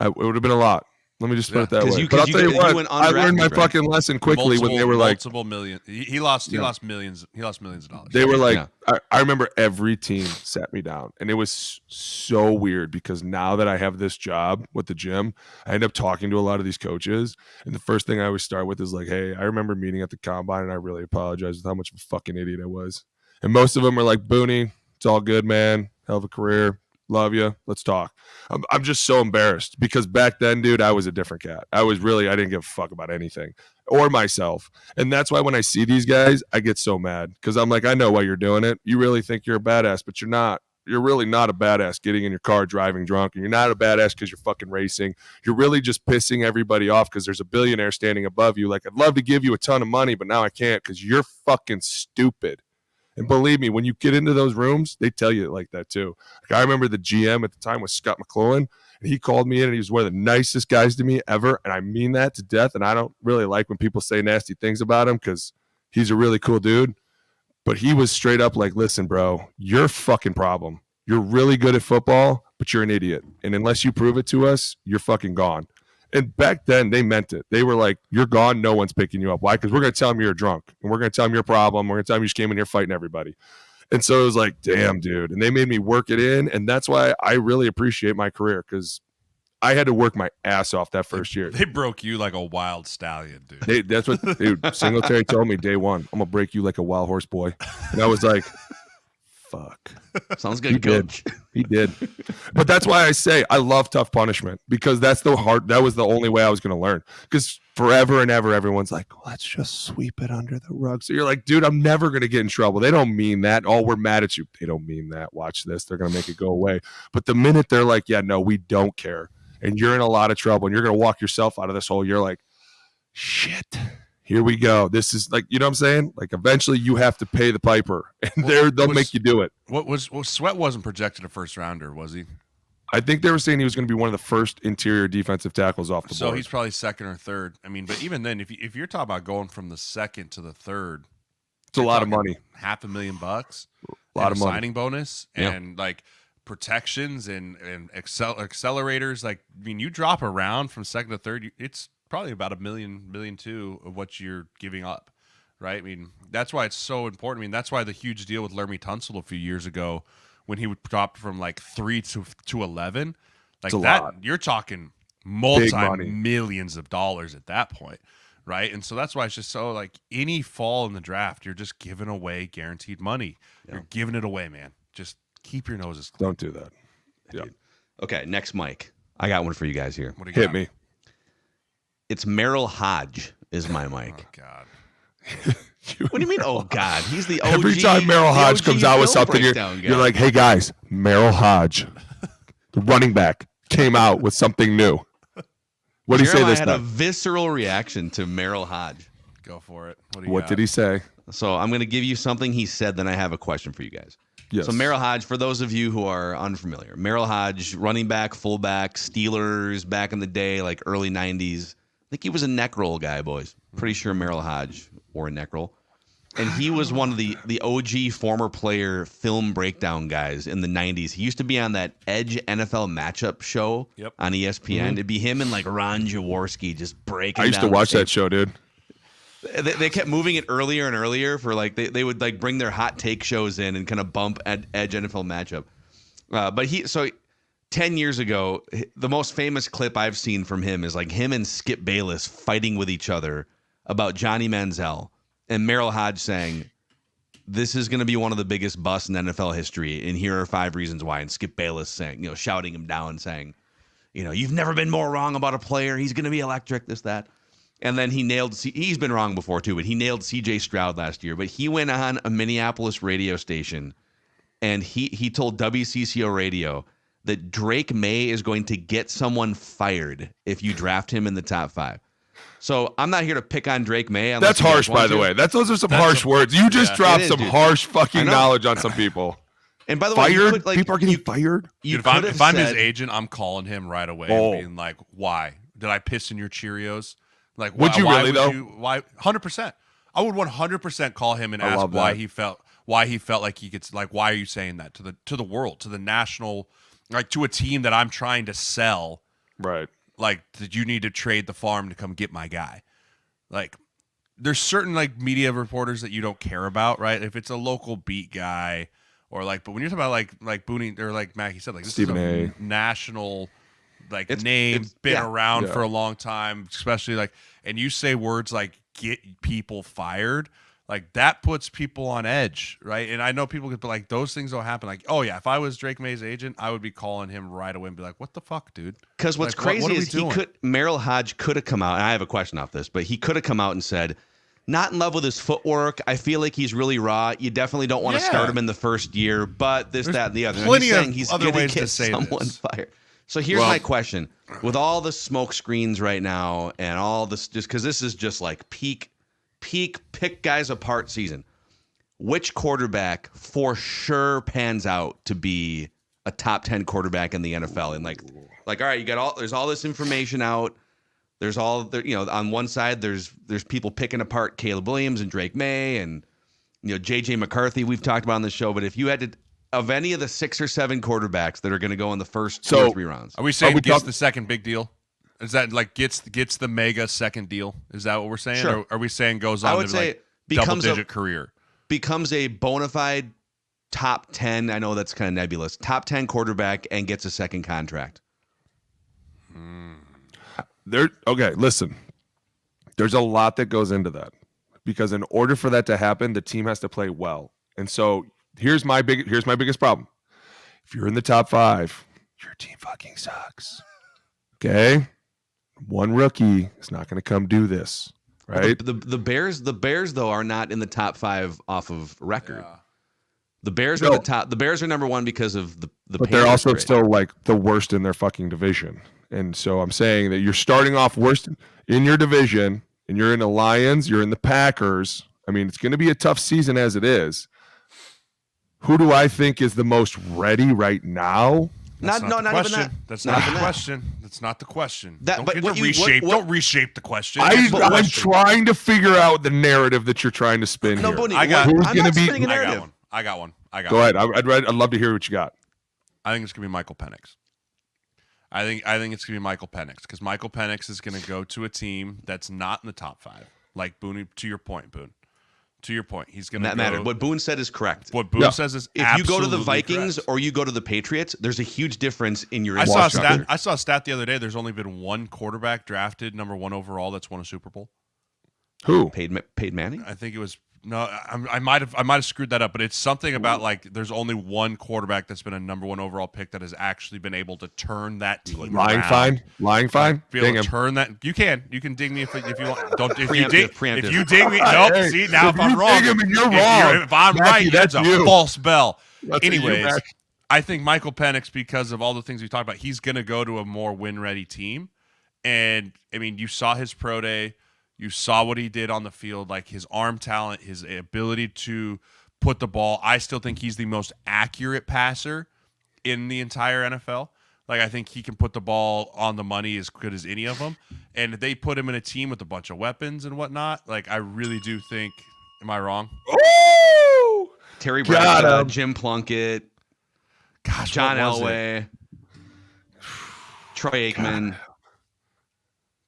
It would have been a lot. Let me just put it that 'Cause way. you- But I'll 'cause you- tell you you what, went I learned my undrafted, right? fucking lesson quickly when they were like, multiple million. He lost millions. He lost millions of dollars. they were like, Yeah. I remember every team sat me down, and it was so weird because now that I have this job with the gym, I end up talking to a lot of these coaches, and the first thing I always start with is like, hey, I remember meeting at the combine, and I really apologize with how much of a fucking idiot I was. And most of them are like, Booney, it's all good, man. Hell of a career. Love you. Let's talk. I'm just so embarrassed because back then, dude, I was a different cat. I didn't give a fuck about anything or myself. And that's why when I see these guys, I get so mad because I'm like, I know why you're doing it. You really think you're a badass, but you're not. You're really not a badass getting in your car driving drunk. And you're not a badass because you're fucking racing. You're really just pissing everybody off because there's a billionaire standing above you. Like, I'd love to give you a ton of money, but now I can't because you're fucking stupid. And believe me, when you get into those rooms, they tell you it like that too. Like, I remember the GM at the time was Scott McClellan, and he called me in, and he was one of the nicest guys to me ever. And I mean that to death. And I don't really like when people say nasty things about him because he's a really cool dude. But he was straight up like, listen, bro, you're a fucking problem. You're really good at football, but you're an idiot. And unless you prove it to us, you're fucking gone. And back then, they meant it. They were like, you're gone. No one's picking you up. Why? Because we're going to tell them you're a drunk. And we're going to tell them you're a problem. We're going to tell them you just came in here fighting everybody. And so it was like, damn, dude. And they made me work it in. And that's why I really appreciate my career because I had to work my ass off that first year. They broke you like a wild stallion, dude. That's what, dude, Singletary told me day one, I'm going to break you like a wild horse, boy. And I was like, fuck. Sounds good, He coach. did. He did. But that's why I say I love tough punishment because that was the only way I was going to learn. Because forever and ever, everyone's like, let's just sweep it under the rug. So you're like, dude, I'm never going to get in trouble. They don't mean that. Oh, we're mad at you. They don't mean that. Watch this. They're going to make it go away. But the minute they're like, yeah, no, we don't care. And you're in a lot of trouble and you're going to walk yourself out of this hole. You're like, shit. Here we go. This is like, you know what I'm saying? Like eventually you have to pay the piper and they'll make you do it. Sweat wasn't projected a first rounder, was he? I think they were saying he was going to be one of the first interior defensive tackles off the So board. he's probably second or third. I mean, but even then, if you're talking about going from the second to the third, It's a lot of money. $500,000, A lot of money. signing bonus, Yeah. and like protections and accelerators. Like, I mean, you drop around from second to third, it's probably about $1 million too of what you're giving up, right? I mean, that's why it's so important. I mean, that's why the huge deal with Lermy Tunsil a few years ago when he would drop from like 3 to 11, like It's a that. lot. You're talking Big money. multi-millions of dollars at that point. Right. And so that's why it's just so like any fall in the draft, you're just giving away guaranteed money. Yeah. You're giving it away, man. Just keep your noses clean. Don't do that. Yeah. Okay, next mic. I got one for you guys here. What do you Hit got? me. It's Merrill Hodge is my mic. Oh, God. What do you mean? Oh God, he's the OG. Every time Merrill the Hodge OG comes out with film something, breakdown you're guy. like, hey guys, Merrill Hodge, the running back, came out with something new. What did he say Jeremiah this had a time? visceral reaction to Merrill Hodge. Go for it. What do you What got? did he say? So I'm going to give you something he said, then I have a question for you guys. Yes. So Merrill Hodge, for those of you who are unfamiliar, Merrill Hodge, running back, fullback, Steelers back in the day, like early 90s. I think he was a neck roll guy, boys. Pretty sure Merrill Hodge wore a neck roll. And he was one of the OG former player film breakdown guys in the 90s. He used to be on that Edge NFL matchup show on ESPN. It'd be him and like Ron Jaworski just breaking I used to down watch the that show, dude. They kept moving it earlier and earlier for like they would like bring their hot take shows in and kind of bump Edge NFL matchup. But 10 years ago, the most famous clip I've seen from him is like him and Skip Bayless fighting with each other about Johnny Manziel and Merrill Hodge saying, this is going to be one of the biggest busts in NFL history, and here are 5 reasons why. And Skip Bayless saying, shouting him down, saying, you've never been more wrong about a player. He's going to be electric, this, that. And then he's been wrong before too, but he nailed CJ Stroud last year. But he went on a Minneapolis radio station and he told WCCO radio that Drake Maye is going to get someone fired if you draft him in the top 5. So I'm not here to pick on Drake Maye. That's harsh, by the way. Those are some harsh words. You just dropped some harsh fucking knowledge on some people. And by the way, people are getting fired. If I'm his agent, I'm calling him right away and being like, why? Did I piss in your Cheerios? Like, would you really though? Why? 100%. I would 100% call him and ask why he felt like he gets, like, why are you saying that to the world, to the national, like, to a team that I'm trying to sell? Right. Like, that you need to trade the farm to come get my guy. Like, there's certain, like, media reporters that you don't care about, right? If it's a local beat guy or, like, but when you're talking about, like Boone, or like Mackey said, like, this Stephen is a national, like, name, been around for a long time, especially, like, and you say words like get people fired, like, that puts people on edge, right? And I know people could be like, those things don't happen. Like, oh yeah, if I was Drake Maye's agent, I would be calling him right away and be like, what the fuck, dude? Because what's crazy is Merrill Hodge could have come out, and I have a question off this, but he could have come out and said, not in love with his footwork. I feel like he's really raw. You definitely don't want to start him in the first year, but this, that, and the other. Plenty of he's other ways to say someone this. Fired. So here's my question. With all the smoke screens right now and all this, just because this is just like peak pick guys apart season, which quarterback for sure pans out to be a top 10 quarterback in the NFL? And like, all right, there's all this information out. There's all the, on one side, there's people picking apart Caleb Williams and Drake Maye and, JJ McCarthy we've talked about on the show. But if you had to, of any of the 6 or 7 quarterbacks that are going to go in the first 2 or 3 rounds. Are we saying gets the second big deal? Is that like gets the mega second deal? Is that what we're saying? Sure. Or are we saying goes on to like double-digit career? Becomes a bona fide top 10, I know that's kind of nebulous, top 10 quarterback and gets a second contract. Okay, listen. There's a lot that goes into that. Because in order for that to happen, the team has to play well. And so here's my biggest problem. If you're in the top 5, your team fucking sucks. Okay? One rookie is not going to come do this, right? The Bears though are not in the top 5 off of record. Yeah. The Bears are the top. The Bears are number 1 because of the but they're also still like the worst in their fucking division. And so I'm saying that you're starting off worst in your division, and you're in the Lions, you're in the Packers. I mean, it's going to be a tough season as it is. Who do I think is the most ready right now? That's not the question. That's not the question. Don't reshape the question. I'm trying to figure out the narrative that you're trying to spin here. Boone, I got one. Go ahead. I'd love to hear what you got. I think it's gonna be Michael Penix. I think it's gonna be Michael Penix because Michael Penix is gonna go to a team that's not in the top 5. Like Boone, to your point, Boone. To your point, he's going to matter. What Boone said is correct. What Boone says is if you go to the Vikings correct. or you go to the Patriots, there's a huge difference in your. I saw a stat the other day. There's only been one quarterback drafted number 1 overall that's won a Super Bowl. Who? Peyton Manning? I think it was. No, I might have screwed that up, but it's something about like there's only one quarterback that's been a number 1 overall pick that has actually been able to turn that team around. Lying fine. Be able to turn that. You can dig me if you want. Don't if you dig me. Nope. See now if I'm wrong. You're wrong. If I'm Matthew, right, that's a false bell. That's Anyways, I think Michael Penix, because of all the things we talked about, he's going to go to a more win-ready team. And I mean, you saw his pro day. You saw what he did on the field, like his arm talent, his ability to put the ball. I still think he's the most accurate passer in the entire NFL. Like, I think he can put the ball on the money as good as any of them. And they put him in a team with a bunch of weapons and whatnot. Like, I really do think. Am I wrong? Ooh! Terry Bradshaw, Jim Plunkett, John Elway, Troy Aikman.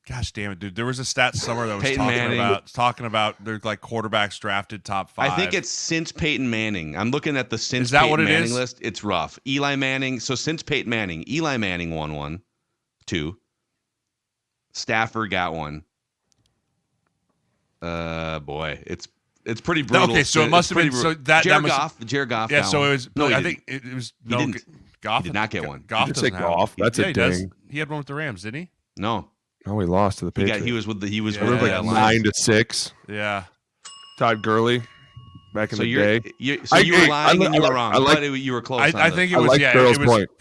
Gosh damn it, dude! There was a stat somewhere that was Peyton talking about there's like quarterbacks drafted top 5. I think it's since Peyton Manning. I'm looking at the since Is that Peyton what it Manning is? list. It's rough. Eli Manning. So since Peyton Manning, Eli Manning won 1, 2. Stafford got 1. Boy, it's pretty brutal. Okay, so it must have been Jared Goff. Jared Goff. Yeah, so one. it was. No, I think it was. He didn't. Goff He did not get one. Goff You did say doesn't have Goff. one. That's a he does. ding. He had one with the Rams, didn't he? No, Oh, he lost to the Patriots. he was with the Yeah, with yeah, the like Lions. 9-6. Yeah. Todd Gurley, back in So the day. you were lying and you were wrong. I like- but you were close. I think it was. like Yeah, Daryl's it was point.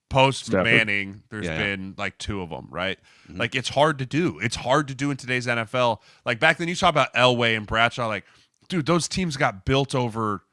post Stafford. Manning. There's Yeah. been like 2 of them, right? Mm-hmm. Like it's hard to do. It's hard to do in today's NFL. Like back then, you talk about Elway and Bradshaw. Like, dude, those teams got built over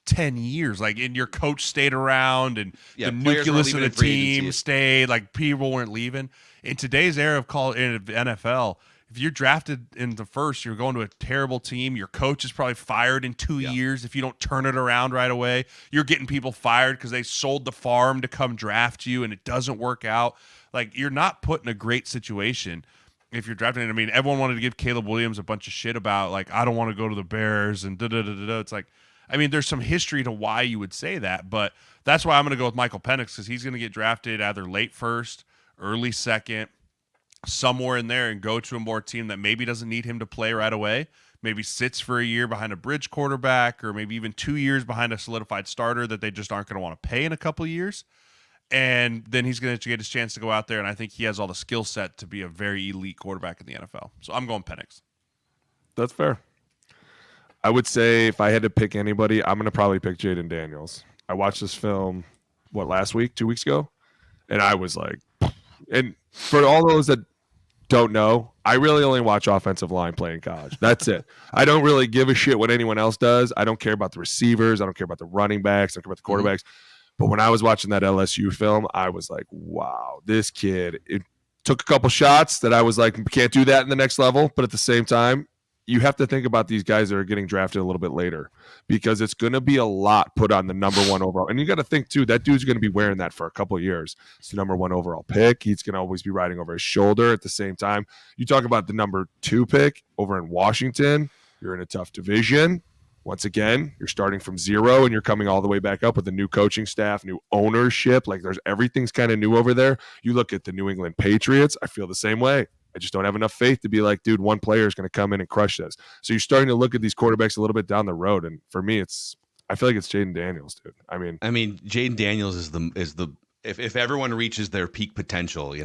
10 years. Like, and your coach stayed around, and Yeah, the players were nucleus of leaving the in free team agency. stayed. Like, people weren't leaving. In today's era of NFL, if you're drafted in the first, you're going to a terrible team. Your coach is probably fired in 2 years if you don't turn it around right away. You're getting people fired because they sold the farm to come draft you, and it doesn't work out. Like, you're not put in a great situation if you're drafting. I mean, everyone wanted to give Caleb Williams a bunch of shit about, like, I don't want to go to the Bears and da-da-da-da-da. It's like, I mean, there's some history to why you would say that, but that's why I'm going to go with Michael Penix, because he's going to get drafted either late first, early second, somewhere in there, and go to a more team that maybe doesn't need him to play right away, maybe sits for a year behind a bridge quarterback, or maybe even 2 years behind a solidified starter that they just aren't going to want to pay in a couple of years. And then he's going to get his chance to go out there, and I think he has all the skill set to be a very elite quarterback in the NFL. So I'm going Penix. That's fair. I would say if I had to pick anybody, I'm going to probably pick Jaden Daniels. I watched this film, last week, 2 weeks ago? And I was like, and for all those that don't know, I really only watch offensive line play in college. That's it. I don't really give a shit what anyone else does. I don't care about the receivers. I don't care about the running backs. I don't care about the quarterbacks. But when I was watching that LSU film, I was like, wow, this kid, it took a couple shots that I was like, can't do that in the next level. But at the same time, you have to think about these guys that are getting drafted a little bit later, because it's going to be a lot put on the number 1 overall. And you got to think, too, that dude's going to be wearing that for a couple of years. It's the number 1 overall pick. He's going to always be riding over his shoulder. At the same time, you talk about the number 2 pick over in Washington. You're in a tough division. Once again, you're starting from 0 and you're coming all the way back up with a new coaching staff, new ownership. Like, everything's kind of new over there. You look at the New England Patriots. I feel the same way. I just don't have enough faith to be like, dude, one player is going to come in and crush this. So you're starting to look at these quarterbacks a little bit down the road. And for me, I feel like it's Jaden Daniels, dude. I mean, Jaden Daniels is the if everyone reaches their peak potential,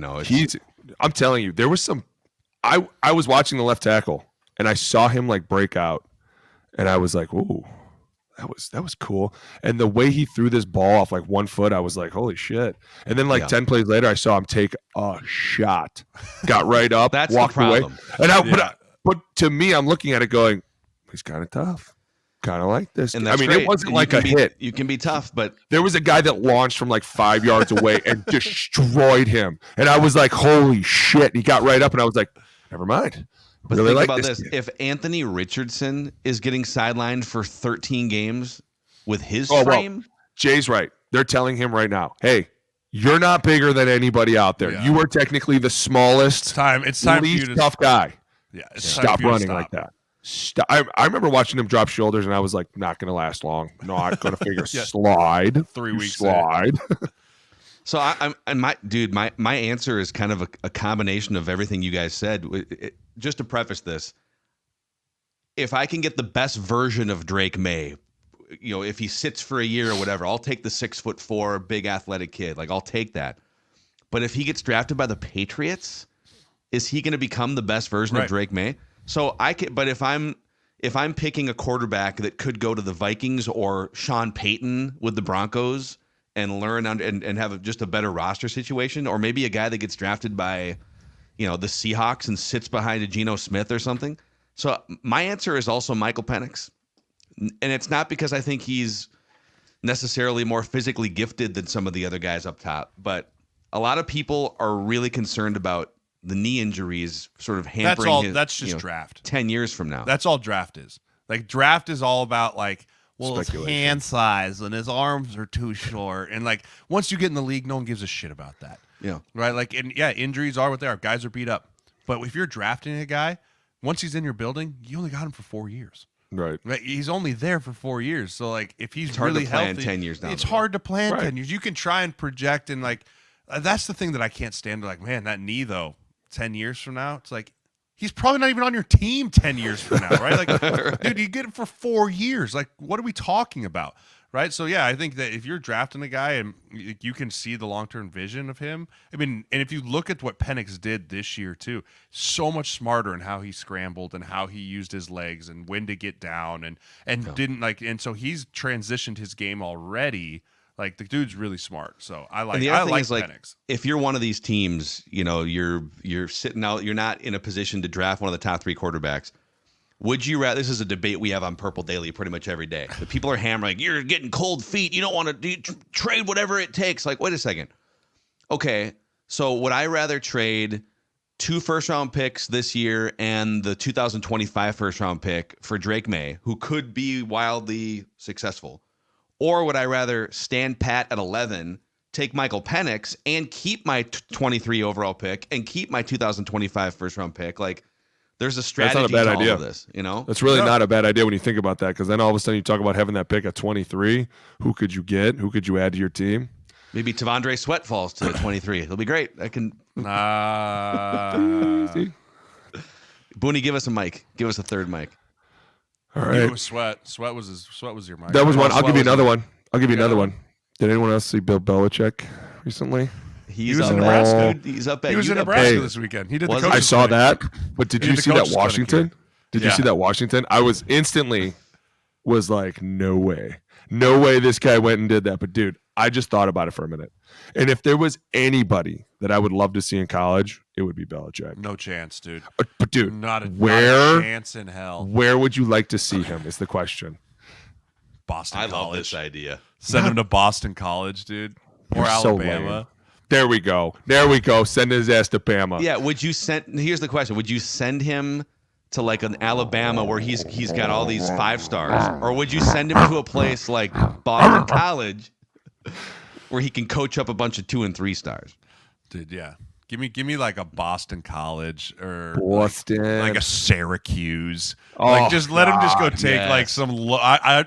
I'm telling you, there was some. I was watching the left tackle and I saw him like break out, and I was like, ooh, that was cool. And the way he threw this ball off like 1 foot, I was like, holy shit. And then 10 plays later, I saw him take a shot, got right up, That's walked the away. problem. And but to me, I'm looking at it going, he's kind of tough. Kind of like this. And I mean, great. it wasn't And like a hit. You can be tough, but There was a guy that launched from like 5 yards away and destroyed him. And I was like, holy shit. He got right up and I was like, never mind. But really think like about this this. kid. If Anthony Richardson is getting sidelined for 13 games with his Oh, well, frame, Jay's right. They're telling him right now, hey, you're not bigger than anybody out there. Yeah. You are technically the smallest, It's time for you least to tough guy. Yeah, it's time Stop for you to running stop. like that. Stop. I remember watching him drop shoulders, and I was like, not going to last long. Not going to figure Yeah. slide. 3 You weeks slide. so my answer is kind of a combination of everything you guys said. Just to preface this, if I can get the best version of Drake Maye, if he sits for a year or whatever, I'll take the 6'4" big athletic kid. Like, I'll take that. But if he gets drafted by the Patriots, is he going to become the best version of Drake Maye? So I can, but if I'm picking a quarterback that could go to the Vikings or Sean Payton with the Broncos and learn and have just a better roster situation, or maybe a guy that gets drafted by, the Seahawks and sits behind a Geno Smith or something. So my answer is also Michael Penix. And it's not because I think he's necessarily more physically gifted than some of the other guys up top, but a lot of people are really concerned about the knee injuries sort of hampering That's just draft. 10 years from now. That's all draft is. Like, draft is all about like, well, his Speculation. hand size and his arms are too short. And like, once you get in the league, no one gives a shit about that. Yeah. Right? Like, and yeah, injuries are what they are. Guys are beat up. But if you're drafting a guy, once he's in your building, you only got him for 4 years. Right. Right? He's only there for 4 years. So like, if he's It's hard really to plan healthy, 10 years down it's the road. hard to plan Right. 10 years. You can try and project, and like, that's the thing that I can't stand. Like, man, that knee though, 10 years from now, it's like, he's probably not even on your team 10 years from now, right? Like, dude, you get it for 4 years. Like, what are we talking about, right? So, yeah, I think that if you're drafting a guy and you can see the long-term vision of him, I mean, and if you look at what Penix did this year too, so much smarter in how he scrambled and how he used his legs and when to get down and didn't like, and so he's transitioned his game already. Like, the dude's really smart, so I like. And the other thing like is, like, Penix. if you're one of these teams, you know, you're sitting out, you're not in a position to draft one of the top 3 quarterbacks. Would you rather? This is a debate we have on Purple Daily pretty much every day. The people are hammering, you're getting cold feet. You don't want to trade whatever it takes. Like, wait a second. Okay, so would I rather trade 2 first-round picks this year and the 2025 first-round pick for Drake Maye, who could be wildly successful? Or would I rather stand pat at 11, take Michael Penix, and keep my 23 overall pick and keep my 2025 first-round pick? Like, there's a strategy That's not a bad to idea. all of this, you know? That's really not a bad idea when you think about that, because then all of a sudden you talk about having that pick at 23. Who could you get? Who could you add to your team? Maybe Tavondre Sweat falls to 23. It'll be great. I can. Booney, give us a mic. Give us a third mic. All It right. was Sweat. Sweat was your mic. That was one. I'll Sweat give you was another your- one. I'll give you Yeah. another one. Did anyone else see Bill Belichick recently? He's was up in at Nebraska. He's up at He was in UW. Nebraska Hey. this weekend. He did the Was he? coaches I saw clinic. that, but did He you did the see that coaches clinic Washington? here. Did you Yeah. see that Washington? I was instantly like, no way this guy went and did that. But dude, I just thought about it for a minute. And if there was anybody that I would love to see in college, it would be Belichick. No chance, dude. But dude, Not a where chance in hell. where would you like to see him is the question. Boston I love College. this idea. Send him to Boston College, dude. Or You're so Alabama. lame. There we go. Send his ass to Bama. Yeah, would you send? Here's the question: would you send him to like an Alabama where he's got all these 5 stars, or would you send him to a place like Boston College where he can coach up a bunch of 2 and 3 stars? Dude, yeah. Give me like a Boston College or Boston. like a Syracuse. Oh, Like, just let him just go God, take yes. like some low.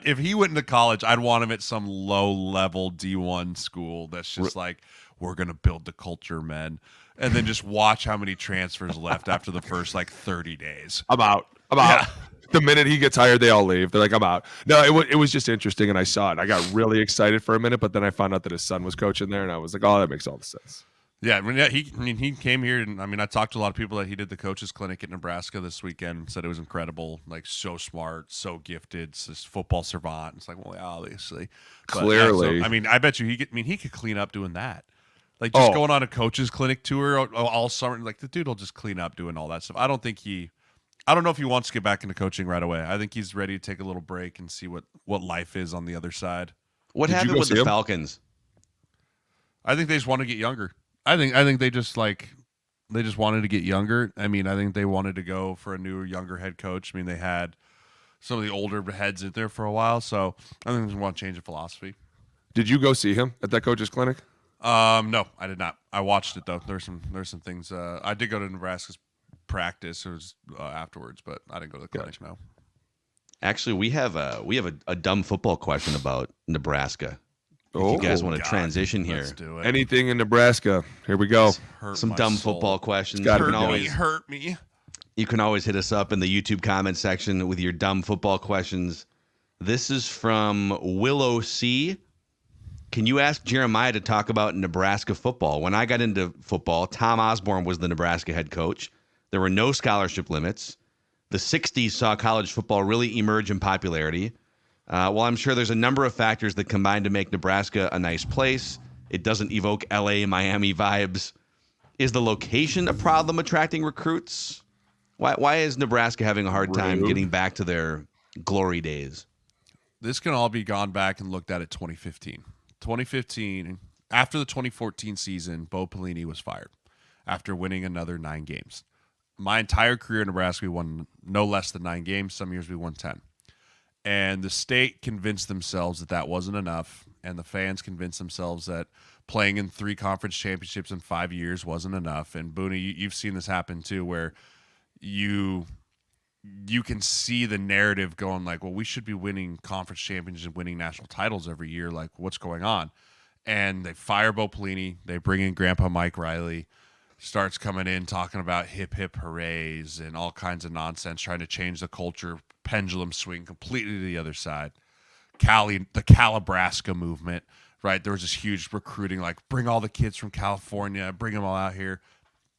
If he went into college, I'd want him at some low level D1 school that's just like, we're gonna build the culture, men, and then just watch how many transfers left after the first like 30 days. I'm out. Yeah. The minute he gets hired, they all leave. They're like, I'm out. No, it was just interesting, and I saw it. I got really excited for a minute, but then I found out that his son was coaching there, and I was like, oh, that makes all the sense. Yeah, he came here, and I talked to a lot of people that he did the coaches clinic at Nebraska this weekend. Said it was incredible, like so smart, so gifted, this football savant. It's like, well, yeah, obviously, But, Clearly. yeah, I bet you he could clean up doing that. Like just going on a coaches clinic tour all summer. Like the dude will just clean up doing all that stuff. I don't know if he wants to get back into coaching right away. I think he's ready to take a little break and see what life is on the other side. What Did you happened go with see the him? Falcons? I think they just want to get younger. I think they just wanted to get younger. I think they wanted to go for a new, younger head coach. They had some of the older heads in there for a while, so I think they want to change the philosophy. Did you go see him at that coach's clinic? No, I did not. I watched it though. There's some things. I did go to Nebraska's practice. It was afterwards, but I didn't go to the clinic. No. Actually, we have a dumb football question about Nebraska. If you guys want to God. transition here, Let's do it. Anything in Nebraska. Here we go. Hurt some my dumb soul. football questions. It's gotta You be can done. always Hurt me. You can always hit us up in the YouTube comment section with your dumb football questions. This is from Willow C. Can you ask Jeremiah to talk about Nebraska football? When I got into football, Tom Osborne was the Nebraska head coach. There were no scholarship limits. The 60s saw college football really emerge in popularity. Well, I'm sure there's a number of factors that combine to make Nebraska a nice place. It doesn't evoke LA, Miami vibes. Is the location a problem attracting recruits? Why is Nebraska having a hard time Rude. getting back to their glory days? This can all be gone back and looked at 2015. 2015, after the 2014 season, Bo Pelini was fired after winning another 9 games. My entire career in Nebraska, we won no less than 9 games. Some years we won 10. And the state convinced themselves that that wasn't enough, and the fans convinced themselves that playing in 3 conference championships in 5 years wasn't enough. And Booney, you've seen this happen too, where you can see the narrative going like, well, we should be winning conference championships and winning national titles every year. Like, what's going on? And they fire Bo Pelini. They bring in Grandpa Mike Riley. starts coming in talking about hip hip hoorays and all kinds of nonsense, trying to change the culture, pendulum swing completely to the other side. The Calibraska movement, right? There was this huge recruiting, like bring all the kids from California, bring them all out here.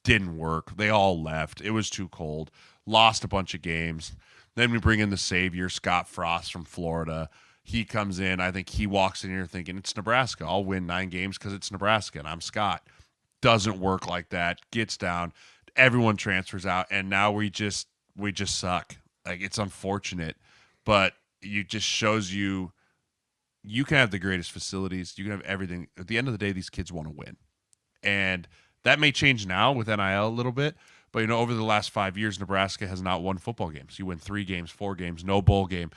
Didn't work. They all left. It was too cold. Lost a bunch of games. Then we bring in the savior, Scott Frost from Florida. He comes in. I think he walks in here thinking, it's Nebraska. I'll win 9 games because it's Nebraska, and I'm Scott. Doesn't work like that. Gets down. Everyone transfers out, and now we just suck. Like, it's unfortunate, but it just shows you can have the greatest facilities. You can have everything. At the end of the day, these kids want to win. And that may change now with NIL a little bit, but, over the last 5 years, Nebraska has not won football games. You win 3 games, 4 games, no bowl game.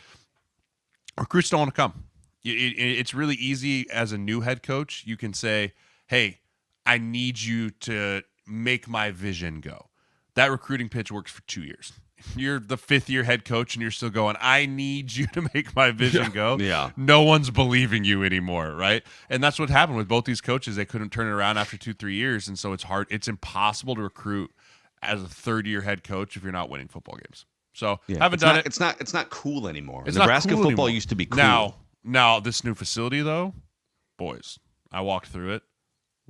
Recruits don't want to come. It's really easy as a new head coach. You can say, hey, I need you to make my vision go. That recruiting pitch works for 2 years. You're the 5th-year head coach, and you're still going, I need you to make my vision go. Yeah. No one's believing you anymore, right? And that's what happened with both these coaches. They couldn't turn it around after 2-3 years, and so it's hard. It's impossible to recruit as a 3rd-year head coach if you're not winning football games. So haven't done it. It's not cool anymore. It's Nebraska not cool football anymore. used to be cool. Now this new facility, though, boys, I walked through it.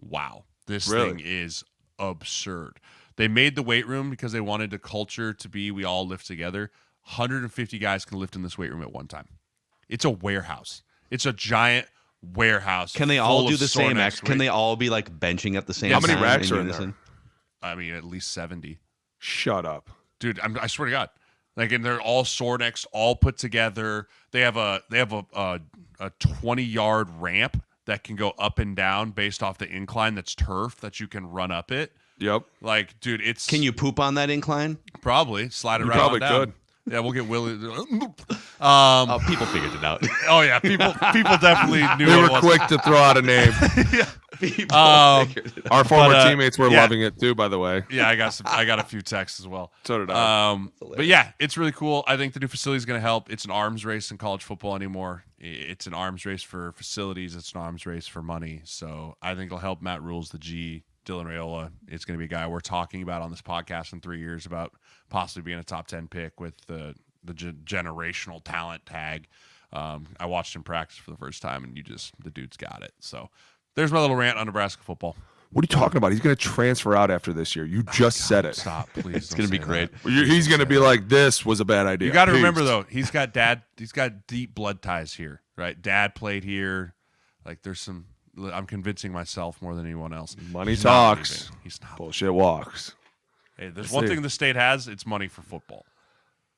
Wow. This thing is absurd. They made the weight room because they wanted the culture to be we all lift together. 150 guys can lift in this weight room at one time. It's a warehouse. It's a giant warehouse. Can they all do the same? Can they all be like benching at the same time? How many racks are in there? I mean, at least 70. Shut up. Dude, I swear to God. Like, and they're all Sornex, all put together. They have a 20-yard ramp that can go up and down based off the incline that's turf that you can run up it. Yep. Like, dude, it's... Can you poop on that incline? Probably. Slide it right probably on down. could. Yeah, we'll get Willie. People figured it out. Oh, yeah. People definitely knew They what were it was. quick to throw out a name. Um, figured it out. Our former But, teammates were loving it too, by the way. Yeah, I got a few texts as well. So did I. But yeah, it's really cool. I think the new facility is going to help. It's an arms race in college football anymore. It's an arms race for facilities. It's an arms race for money. So I think it'll help Matt Rules, the G. Dylan Raiola is going to be a guy we're talking about on this podcast in 3 years about possibly being a top 10 pick with the generational talent tag. I watched him practice for the first time, and the dude's got it. So there's my little rant on Nebraska football. What are you talking about? He's going to transfer out after this year. You just said it. Stop, please. It's going to be great. He's going to be like, this was a bad idea. You got to Peace. remember, though, he's got deep blood ties here, right? Dad played here. Like, I'm convincing myself more than anyone else. Money He's talks. not leaving. He's not. Bullshit walks. Hey, there's one thing the state has. It's money for football.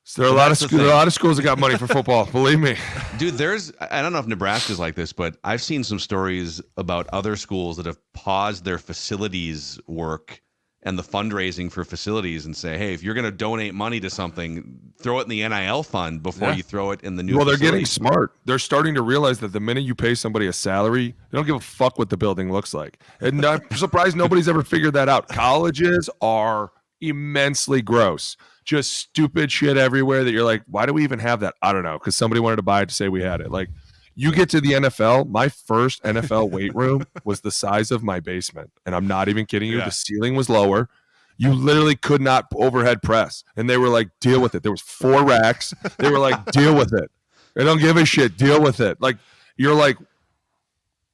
So there are a lot of schools that got money for football. Believe me. Dude, I don't know if Nebraska's like this, but I've seen some stories about other schools that have paused their facilities work and the fundraising for facilities and say, hey, if you're going to donate money to something, throw it in the NIL fund before you throw it in the new Well, they're facility. getting smart. They're starting to realize that the minute you pay somebody a salary, they don't give a fuck what the building looks like. And I'm surprised nobody's ever figured that out. Colleges are immensely gross. Just stupid shit everywhere that you're like, why do we even have that? I don't know, because somebody wanted to buy it to say we had it. Like, you get to the NFL, my first NFL weight room was the size of my basement. And I'm not even kidding you. Yeah. The ceiling was lower. You literally could not overhead press. And they were like, deal with it. There was 4 racks. They were like, deal with it. They don't give a shit. Deal with it. Like, you're like,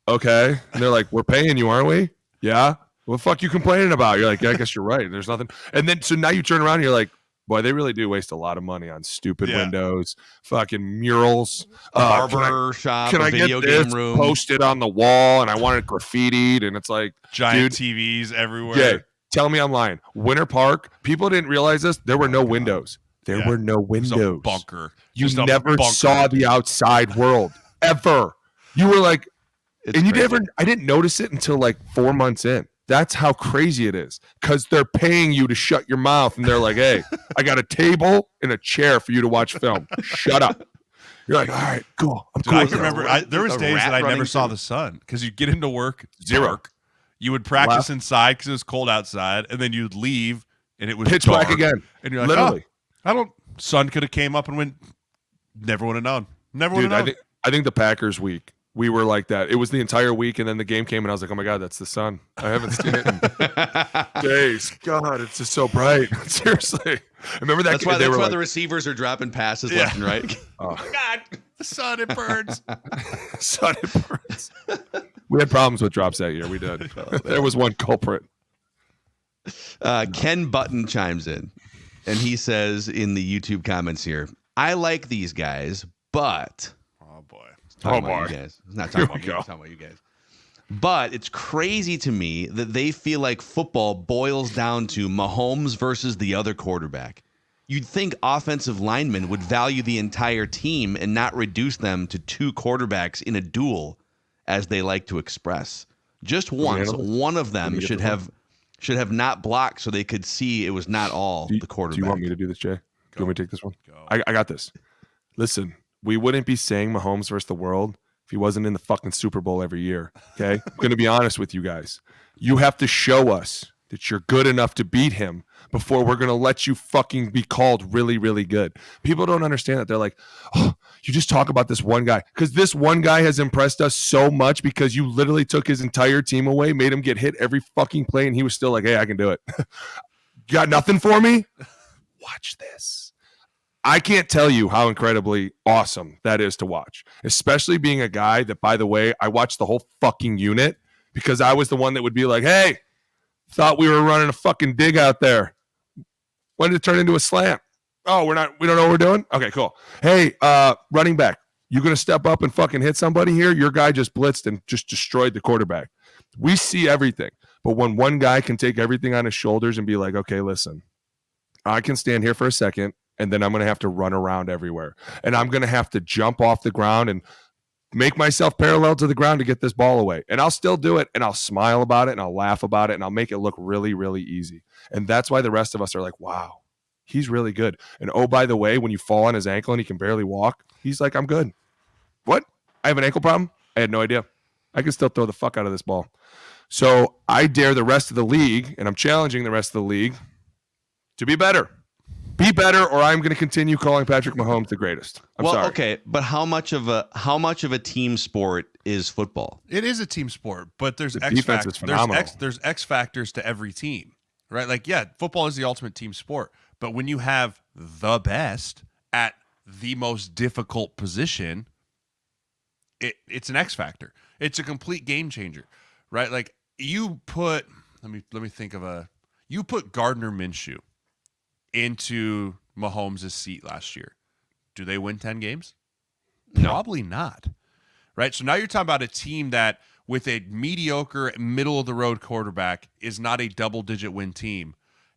okay. And they're like, we're paying you, aren't we? Yeah. What the fuck you complaining about? You're like, yeah, I guess you're right. There's nothing. And then, so now you turn around and you're like, boy, they really do waste a lot of money on stupid windows, fucking murals, barber shop, can a I video get this game room. posted on the wall? And I want it graffitied, and it's like Giant dude, TVs everywhere. yeah, tell me I'm lying. Winter Park, people didn't realize this. There were no windows. There were no It was a windows. bunker. You Just a never bunker. saw the outside world ever. You were like, It's and you crazy. never. I didn't notice it until like 4 months in. That's how crazy it is, because they're paying you to shut your mouth, and they're like, hey, I got a table and a chair for you to watch film. Shut up. You're like, all right, cool. I'm Dude, cool. I with can that." remember there was a days rat that I never running saw through. the sun because you'd get into work, Zero. dark. You would practice Left. inside because it was cold outside, and then you'd leave and it was Pitch dark. black again. And you're like, Literally. sun could have came up and went. Never would have known. Never would Dude, have known. I think the Packers week we were like that. It was the entire week, and then the game came, and I was like, oh my God, that's the sun. I haven't seen it in days. God, it's just so bright. Seriously. Remember that? That's why the receivers are dropping passes left and right. Oh God, the sun, it burns. Sun, it burns. We had problems with drops that year. We did. There was one culprit. Ken Button chimes in, and he says in the YouTube comments here, I like these guys, but... Oh, boy. Talking about you guys. It's not talking about me. It's talking about you guys. But it's crazy to me that they feel like football boils down to Mahomes versus the other quarterback. You'd think offensive linemen would value the entire team and not reduce them to two quarterbacks in a duel, as they like to express. Just once, one of them should have not blocked so they could see it was not all the quarterback. Do you want me to do this, Jay? Do you want me to take this one? I got this. Listen, we wouldn't be saying Mahomes versus the world if he wasn't in the fucking Super Bowl every year, okay? I'm going to be honest with you guys. You have to show us that you're good enough to beat him before we're going to let you fucking be called really, really good. People don't understand that. They're like, oh, you just talk about this one guy. Because this one guy has impressed us so much because you literally took his entire team away, made him get hit every fucking play, and he was still like, hey, I can do it. Got nothing for me? Watch this. I can't tell you how incredibly awesome that is to watch, especially being a guy that, by the way, I watched the whole fucking unit because I was the one that would be like, hey, thought we were running a fucking dig out there. When did it turn into a slant? Oh, we don't know what we're doing? Okay, cool. Hey, running back, you going to step up and fucking hit somebody here? Your guy just blitzed and just destroyed the quarterback. We see everything. But when one guy can take everything on his shoulders and be like, okay, listen, I can stand here for a second, and then I'm going to have to run around everywhere. And I'm going to have to jump off the ground and make myself parallel to the ground to get this ball away. And I'll still do it, and I'll smile about it, and I'll laugh about it, and I'll make it look really, really easy. And that's why the rest of us are like, wow, he's really good. And oh, by the way, when you fall on his ankle and he can barely walk, he's like, I'm good. What? I have an ankle problem? I had no idea. I can still throw the fuck out of this ball. So I dare the rest of the league, and I'm challenging the rest of the league to be better. Be better, or I'm going to continue calling Patrick Mahomes the greatest. I'm sorry. Okay, but how much of a team sport is football? It is a team sport, but there's X factors. There's X factors to every team, right? Like, yeah, football is the ultimate team sport, but when you have the best at the most difficult position, it's an X factor. It's a complete game changer, right? Like you put, let me think of you put Gardner Minshew into Mahomes' seat last year. Do they win 10 games? No. Probably not. Right? So now you're talking about a team that with a mediocre middle-of-the-road quarterback is not a double-digit win team.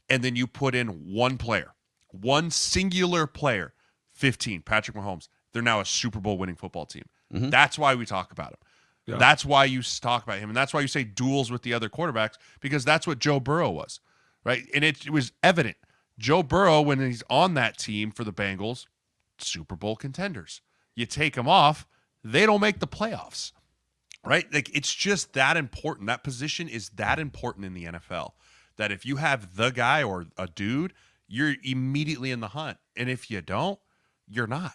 And then you put in one player, one singular player, 15, Patrick Mahomes. They're now a Super Bowl winning football team. Mm-hmm. That's why we talk about him. Yeah. That's why you talk about him. And that's why you say duels with the other quarterbacks, because that's what Joe Burrow was. Right? And it was evident. Joe Burrow, when he's on that team for the Bengals, Super Bowl contenders. You take them off, they don't make the playoffs, right? Like it's just that important. That position is that important in the NFL that if you have the guy or a dude, you're immediately in the hunt. And if you don't, you're not.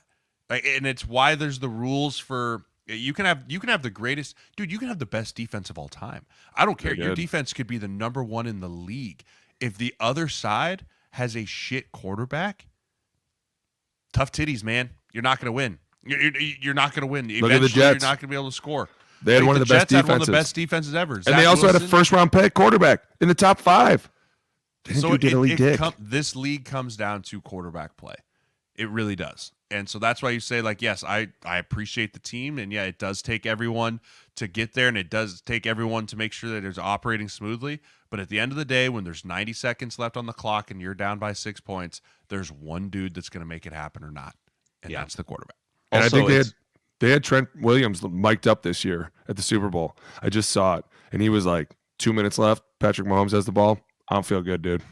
Like, and it's why there's the rules for you can have the greatest dude. You can have the best defense of all time. I don't care. Your defense could be the number one in the league. If the other side has a shit quarterback, tough titties, man. You're not going to win. You're not going to win. Look at the Jets. You're not going to be able to score. They had one of the best defenses. Had one of the best defenses ever. And they also had a first-round pick quarterback in the top 5. This league comes down to quarterback play. It really does. And so that's why you say, like, yes, I appreciate the team. And, yeah, it does take everyone to get there, and it does take everyone to make sure that it's operating smoothly. But at the end of the day, when there's 90 seconds left on the clock and you're down by 6 points, there's one dude that's going to make it happen or not, and that's the quarterback. And also, I think they had Trent Williams mic'd up this year at the Super Bowl. I just saw it, and he was like, 2 minutes left, Patrick Mahomes has the ball. I don't feel good, dude.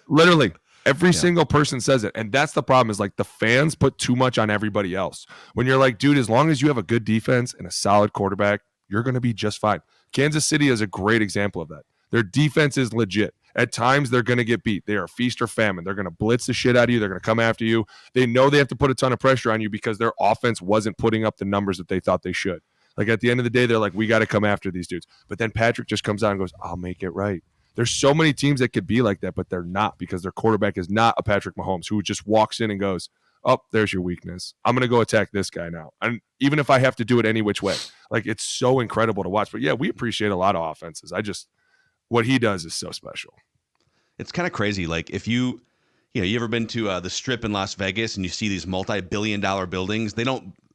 Literally. Every single person says it. And that's the problem is like the fans put too much on everybody else. When you're like, dude, as long as you have a good defense and a solid quarterback, you're going to be just fine. Kansas City is a great example of that. Their defense is legit. At times, they're going to get beat. They are feast or famine. They're going to blitz the shit out of you. They're going to come after you. They know they have to put a ton of pressure on you because their offense wasn't putting up the numbers that they thought they should. Like at the end of the day, they're like, we got to come after these dudes. But then Patrick just comes out and goes, I'll make it right. There's so many teams that could be like that, but they're not, because their quarterback is not a Patrick Mahomes who just walks in and goes, oh, there's your weakness. I'm going to go attack this guy now. And even if I have to do it any which way, like it's so incredible to watch. But yeah, we appreciate a lot of offenses. What he does is so special. It's kind of crazy. Like if you ever been to the Strip in Las Vegas and you see these multi-billion-dollar buildings?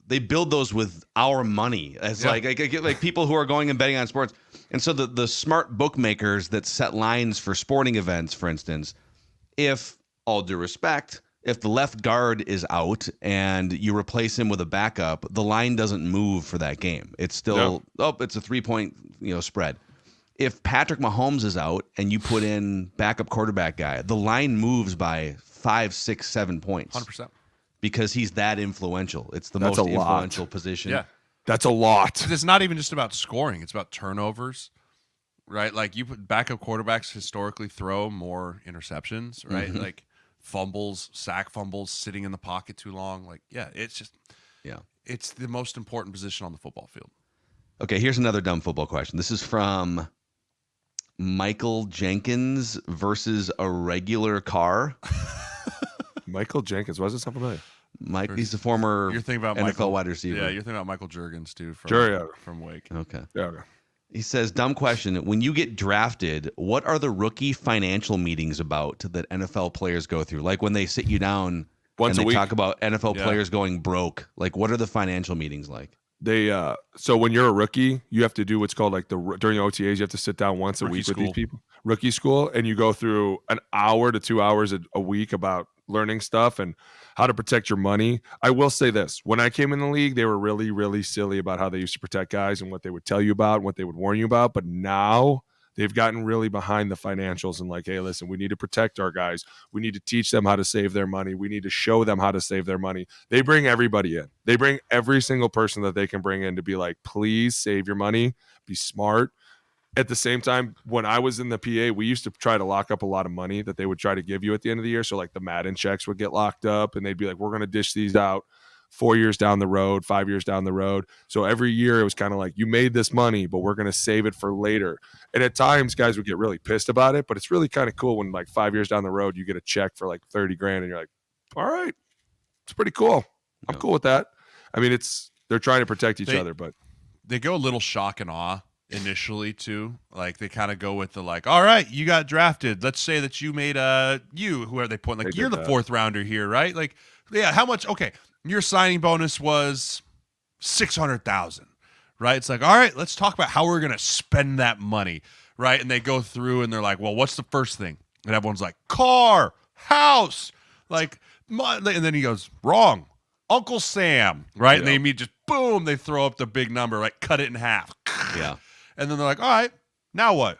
They build those with our money as like people who are going and betting on sports. And so the smart bookmakers that set lines for sporting events, for instance, if all due respect, if the left guard is out and you replace him with a backup, the line doesn't move for that game. It's still it's a 3-point spread. If Patrick Mahomes is out and you put in backup quarterback guy, the line moves by 5, 6, 7 points. 100%. Because he's that influential. It's the most influential position. Yeah. That's a lot. It's not even just about scoring. It's about turnovers, right? Like you put backup quarterbacks historically throw more interceptions, right? Mm-hmm. Like fumbles, sack fumbles, sitting in the pocket too long. Like, it's the most important position on the football field. Okay, here's another dumb football question. This is from Michael Jenkins versus a regular car. Michael Jenkins, why does it sound familiar? He's a former you're thinking about NFL wide receiver. Yeah, you're thinking about Michael Juergens too from Wake. Okay. Yeah, okay. He says, dumb question. When you get drafted, what are the rookie financial meetings about that NFL players go through? Like when they sit you down Once and a they week. talk about NFL players going broke. Like what are the financial meetings like? They so when you're a rookie, you have to do what's called like during OTAs, you have to sit down once a week with these people. Rookie school, and you go through an hour to 2 hours a week about learning stuff and how to protect your money. I will say this. When I came in the league, they were really, really silly about how they used to protect guys and what they would tell you about and what they would warn you about. But now they've gotten really behind the financials and like, hey, listen, we need to protect our guys. We need to teach them how to save their money. We need to show them how to save their money. They bring everybody in. They bring every single person that they can bring in to be like, please save your money, be smart. At the same time, when I was in the PA, we used to try to lock up a lot of money that they would try to give you at the end of the year. So like the Madden checks would get locked up and they'd be like, we're going to dish these out 4 years down the road, 5 years down the road. So every year it was kind of like, you made this money, but we're going to save it for later. And at times guys would get really pissed about it, but it's really kind of cool when like 5 years down the road, you get a check for like 30 grand and you're like, all right, it's pretty cool. I'm cool with that. I mean, they're trying to protect each other, but they go a little shock and awe initially too. Like they kind of go with the like, all right, you got drafted. Let's say that you made whoever they point, like you're the fourth rounder here, right? Like, yeah, how much? Okay, your signing bonus was $600,000, right? It's like, all right, let's talk about how we're gonna spend that money, right? And they go through and they're like, well, what's the first thing? And everyone's like, car, house, like, and then he goes, wrong, Uncle Sam, right? Yeah. And they immediately just boom, they throw up the big number, right? Cut it in half. Yeah. And then they're like, all right, now what?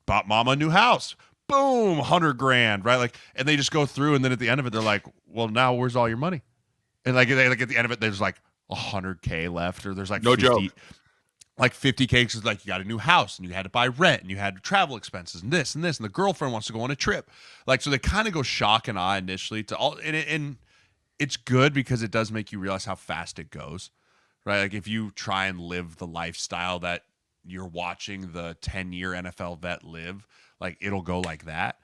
Bought mama a new house. Boom, 100 grand, right? Like, and they just go through, and then at the end of it, they're like, well, now where's all your money? And like at the end of it, there's like 100K left, or there's like no 50, joke. Like 50K because like you got a new house and you had to buy rent and you had travel expenses and this and this, and the girlfriend wants to go on a trip. Like, so they kind of go shock and awe initially to all, and it's good because it does make you realize how fast it goes, right? Like if you try and live the lifestyle that you're watching the 10-year NFL vet live, like it'll go like that.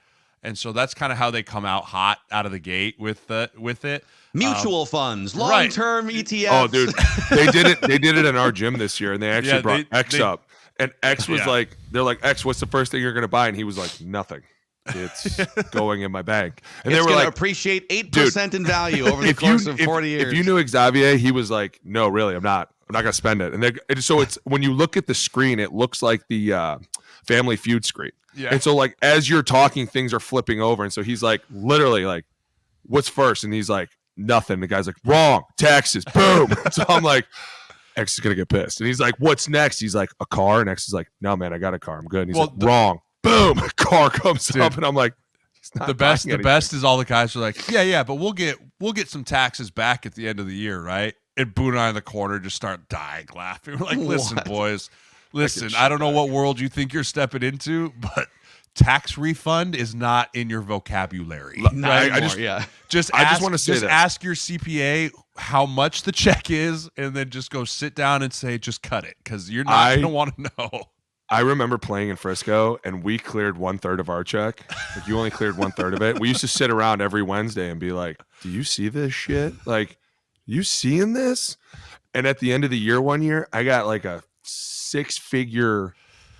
And so that's kind of how they come out hot out of the gate with it. Mutual funds, long-term ETFs. Oh, dude, they did it in our gym this year, and they actually brought X up. And X was like, they're like, X, what's the first thing you're going to buy? And he was like, nothing. It's going in my bank. And it's they were like, appreciate 8% in value over the course of 40 years. If you knew Xavier, he was like, no, really, I'm not going to spend it. And so it's when you look at the screen, it looks like the Family Feud screen. Yeah. And so like as you're talking, things are flipping over. And so he's like, literally like, what's first? And he's like, nothing. The guy's like, wrong, taxes, boom. So I'm like, X is going to get pissed. And he's like, what's next? He's like, a car. And X is like, no, man, I got a car. I'm good. And he's like, wrong. Boom. A car comes up. And I'm like, the best is all the guys are like, yeah, but we'll get some taxes back at the end of the year, right? And Boone and I in the corner just start dying laughing. We're like, listen, boys, listen, I don't know what world you think you're stepping into, but tax refund is not in your vocabulary. I just want to say this. Ask your CPA how much the check is, and then just go sit down and say, just cut it, because you're not going to want to know. I remember playing in Frisco, and we cleared 1/3 of our check. Like, you only cleared 1/3 of it. We used to sit around every Wednesday and be like, do you see this shit? Like, you seeing this? And at the end of the year, one year, I got like a 6-figure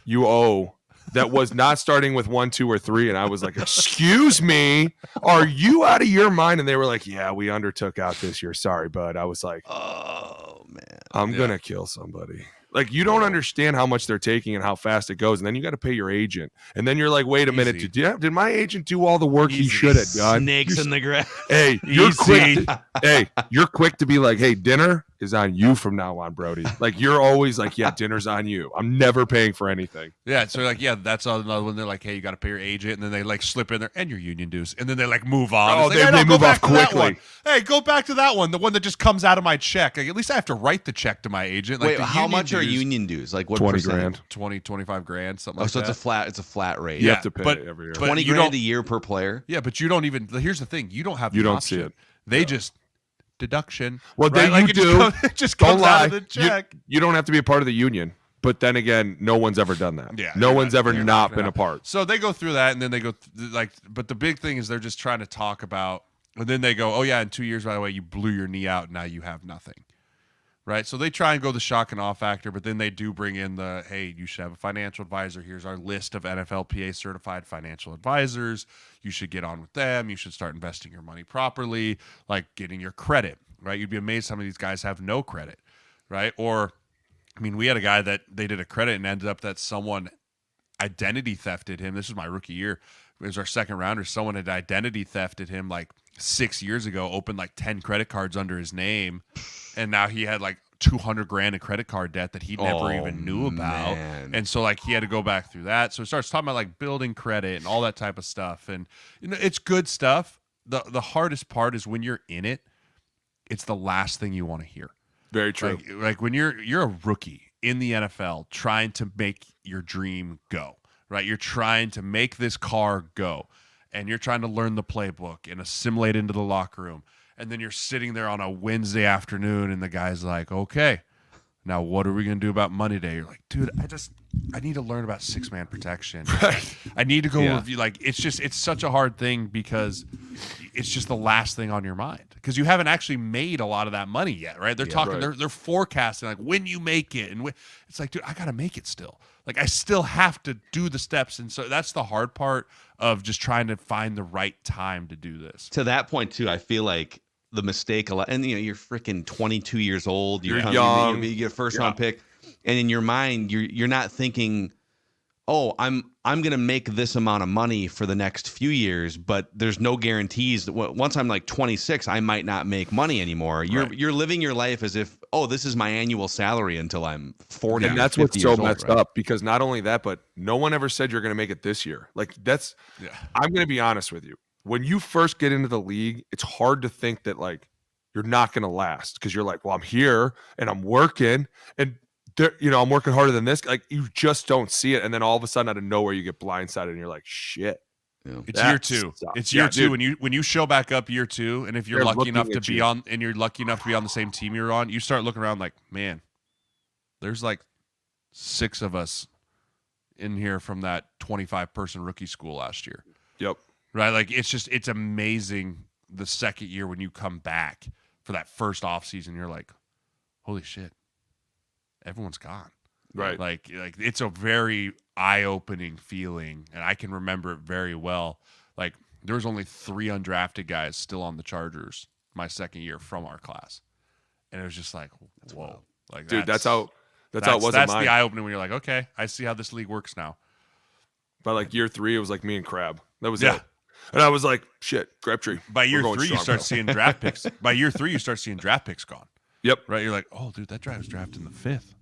UO that was not starting with 1, 2, or 3. And I was like, excuse me, are you out of your mind? And they were like, yeah, we undertook out this year. Sorry, bud. I was like, Oh man, I'm going to kill somebody. Like, you don't understand how much they're taking and how fast it goes. And then you got to pay your agent. And then you're like, wait a minute. Did my agent do all the work he should have done? Snakes in the grass. Hey, you're quick. You're quick to be like, hey, dinner is on you from now on, Brody. Like, you're always like, yeah, dinner's on you. I'm never paying for anything. Yeah, so like, yeah, that's another one. They're like, hey, you got to pay your agent, and then they like slip in there and your union dues, and then they like move on. Oh, like, they move off quickly. Hey, go back to that one, the one that just comes out of my check. Like, at least I have to write the check to my agent. Like, wait, how much are union dues? Like, what 20 percent? grand, 20, 25 grand, something Oh, like so that. it's a flat rate. You have to pay it every year. 20 grand a year per player. Yeah, but you don't even. Here's the thing: you don't have. You the don't option. see it. They just deduction. Well, right? then like you do. It just comes out of the check. You don't have to be a part of the union. But then again, no one's ever done that. Yeah, no one's ever you're not been a part. So they go through that, and then they go like. But the big thing is they're just trying to talk about, and then they go, "Oh yeah, in 2 years, by the way, you blew your knee out. Now you have nothing." Right, so they try and go the shock and awe factor, but then they do bring in the, hey, you should have a financial advisor. Here's our list of NFLPA certified financial advisors. You should get on with them. You should start investing your money properly, like getting your credit, right? You'd be amazed some of these guys have no credit, right? Or, I mean, we had a guy that they did a credit and ended up that someone identity thefted him. This was my rookie year. It was our second rounder. Someone had identity thefted him like 6 years ago, opened like 10 credit cards under his name, and now he had like 200 grand in credit card debt that he never even knew about. Man. And so like he had to go back through that. So it starts talking about like building credit and all that type of stuff. And you know, it's good stuff. The hardest part is when you're in it, it's the last thing you want to hear. Very true. Like when you're a rookie in the NFL trying to make your dream go, right? You're trying to make this car go, and you're trying to learn the playbook and assimilate into the locker room. And then you're sitting there on a Wednesday afternoon, and the guy's like, okay, now what are we going to do about Monday Day? You're like, dude, I need to learn about 6-man protection. Right. I need to go review. Like, it's such a hard thing because it's just the last thing on your mind because you haven't actually made a lot of that money yet, right? They're talking, right. they're forecasting like when you make it. And it's like, dude, I got to make it still. Like, I still have to do the steps. And so that's the hard part of just trying to find the right time to do this. To that point, too, I feel like the mistake a lot, and you know, you're freaking 22 years old, You're young, you get a first round pick, and in your mind, you're not thinking, oh, I'm gonna make this amount of money for the next few years, but there's no guarantees that once I'm like 26, I might not make money anymore. You're living your life as if, oh, this is my annual salary until I'm 40. And that's what's so messed up because not only that, but no one ever said you're going to make it this year. Like I'm going to be honest with you. When you first get into the league, it's hard to think that like you're not going to last because you're like, well, I'm here and I'm working and I'm working harder than this. Like you just don't see it. And then all of a sudden out of nowhere, you get blindsided and you're like, shit. Yeah. It's year two. It's year two. When you show back up year two, and if you're lucky enough to be on, and you're lucky enough to be on the same team you're on, you start looking around like, man, there's like 6 of us in here from that 25-person rookie school last year. Yep. Right? Like it's amazing the second year when you come back for that first off season, you're like, holy shit, everyone's gone. Right. Like it's a very eye-opening feeling, and I can remember it very well. Like there was only 3 undrafted guys still on the Chargers my second year from our class, and it was just like, whoa, like dude, that's how it was. That's the eye-opening when you're like, okay, I see how this league works now. By like year 3, it was like me and Crab. That was it. And I was like, shit, Crabtree. By year 3, you start seeing draft picks. By year 3, you start seeing draft picks gone. Yep. Right. You're like, oh, dude, that guy was drafted in the 5th.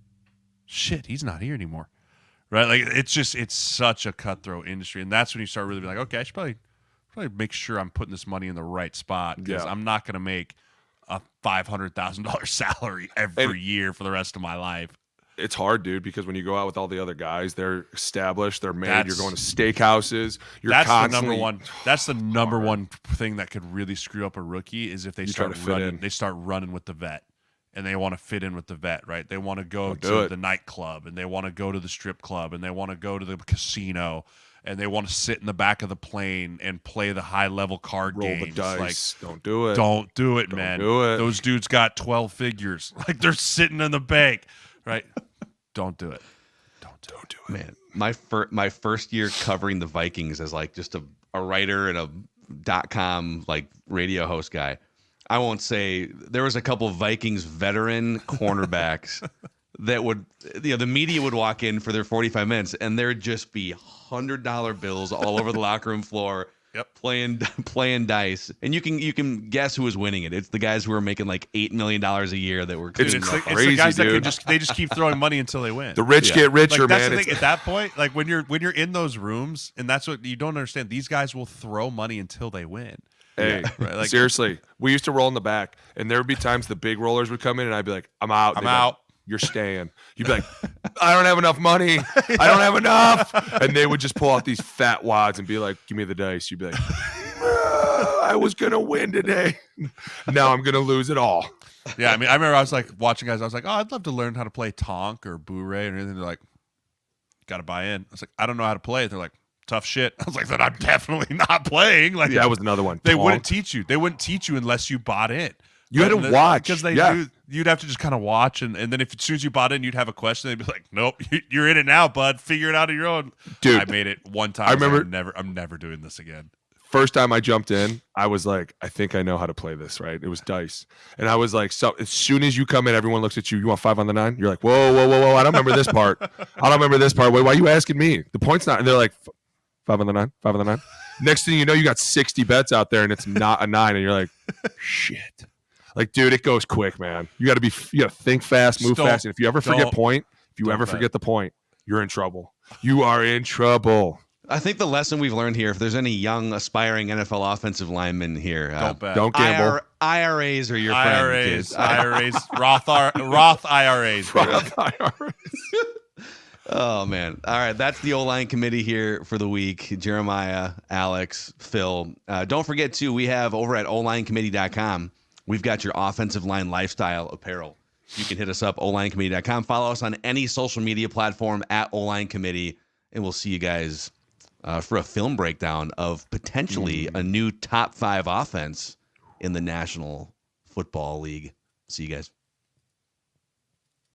Shit, he's not here anymore. Right. Like it's such a cutthroat industry. And that's when you start really being like, okay, I should probably make sure I'm putting this money in the right spot because I'm not going to make a $500,000 salary every year for the rest of my life. it's hard, dude, because when you go out with all the other guys, they're established, they're made. You're going to steakhouses. That's the number one thing that could really screw up a rookie is if they start running. They start running with the vet, and they want to fit in with the vet, right? They want to go to the nightclub, and they want to go to the strip club, and they want to go to the casino, and they want to sit in the back of the plane and play the high-level card games. Roll the dice. Don't do it. Don't do it, man. Do it. Those dudes got 12 figures. Like, they're sitting in the bank, right? Don't do it. Don't do it. Man, my first year covering the Vikings as like just a writer and a .com like radio host guy. I won't say there was a couple of Vikings veteran cornerbacks that would, the media would walk in for their 45 minutes and there'd just be $100 bills all over the locker room floor. Yep. Playing dice, and you can guess who was winning it. It's the guys who were making like $8 million a year that were. It's the guys that they just keep throwing money until they win. The rich get richer, like, man. That's the thing. At that point, like when you're in those rooms, and that's what you don't understand. These guys will throw money until they win. Hey, right? Like, seriously, we used to roll in the back, and there would be times the big rollers would come in, and I'd be like, "I'm out. I'm out. You're staying." You'd be like, "I don't have enough money. I don't have enough," and they would just pull out these fat wads and be like, "Give me the dice." You'd be like, "I was gonna win today. Now I'm gonna lose it all." Yeah, I mean, I remember I was like watching guys. I was like, "Oh, I'd love to learn how to play Tonk or Bourré or anything." They're like, "Got to buy in." I was like, "I don't know how to play it." They're like, "Tough shit." I was like, "Then I'm definitely not playing." Like, that was another one. They wouldn't teach you. They wouldn't teach you unless you bought in. You had to watch because they knew you'd have to just kind of watch, and then if as soon as you bought in, you'd have a question. They'd be like, "Nope, you're in it now, bud. Figure it out on your own." Dude, I made it one time. I remember. I'm never doing this again. First time I jumped in, I was like, I think I know how to play this, right? It was dice. And I was like, so as soon as you come in, everyone looks at you. You want 5 on the 9? You're like, whoa. I don't remember this part. Wait, why are you asking me? The point's not. And they're like, 5 on the 9, 5 on the 9. Next thing you know, you got 60 bets out there and it's not a 9. And you're like, shit. Like, dude, it goes quick, man. You got to think fast, move fast. And if you ever forget the point, you're in trouble. You are in trouble. I think the lesson we've learned here, if there's any young, aspiring NFL offensive linemen here, don't bet. Don't gamble. IRAs are your friend, kids. IRAs, Roth IRAs. Roth IRAs. Oh, man. All right, that's the O-line committee here for the week. Jeremiah, Alex, Phil. Don't forget, too, we have over at olinecommittee.com, we've got your offensive line lifestyle apparel. You can hit us up, olinecommittee.com. Follow us on any social media platform at O-line committee, and we'll see you guys for a film breakdown of potentially a new top 5 offense in the National Football League. See you guys.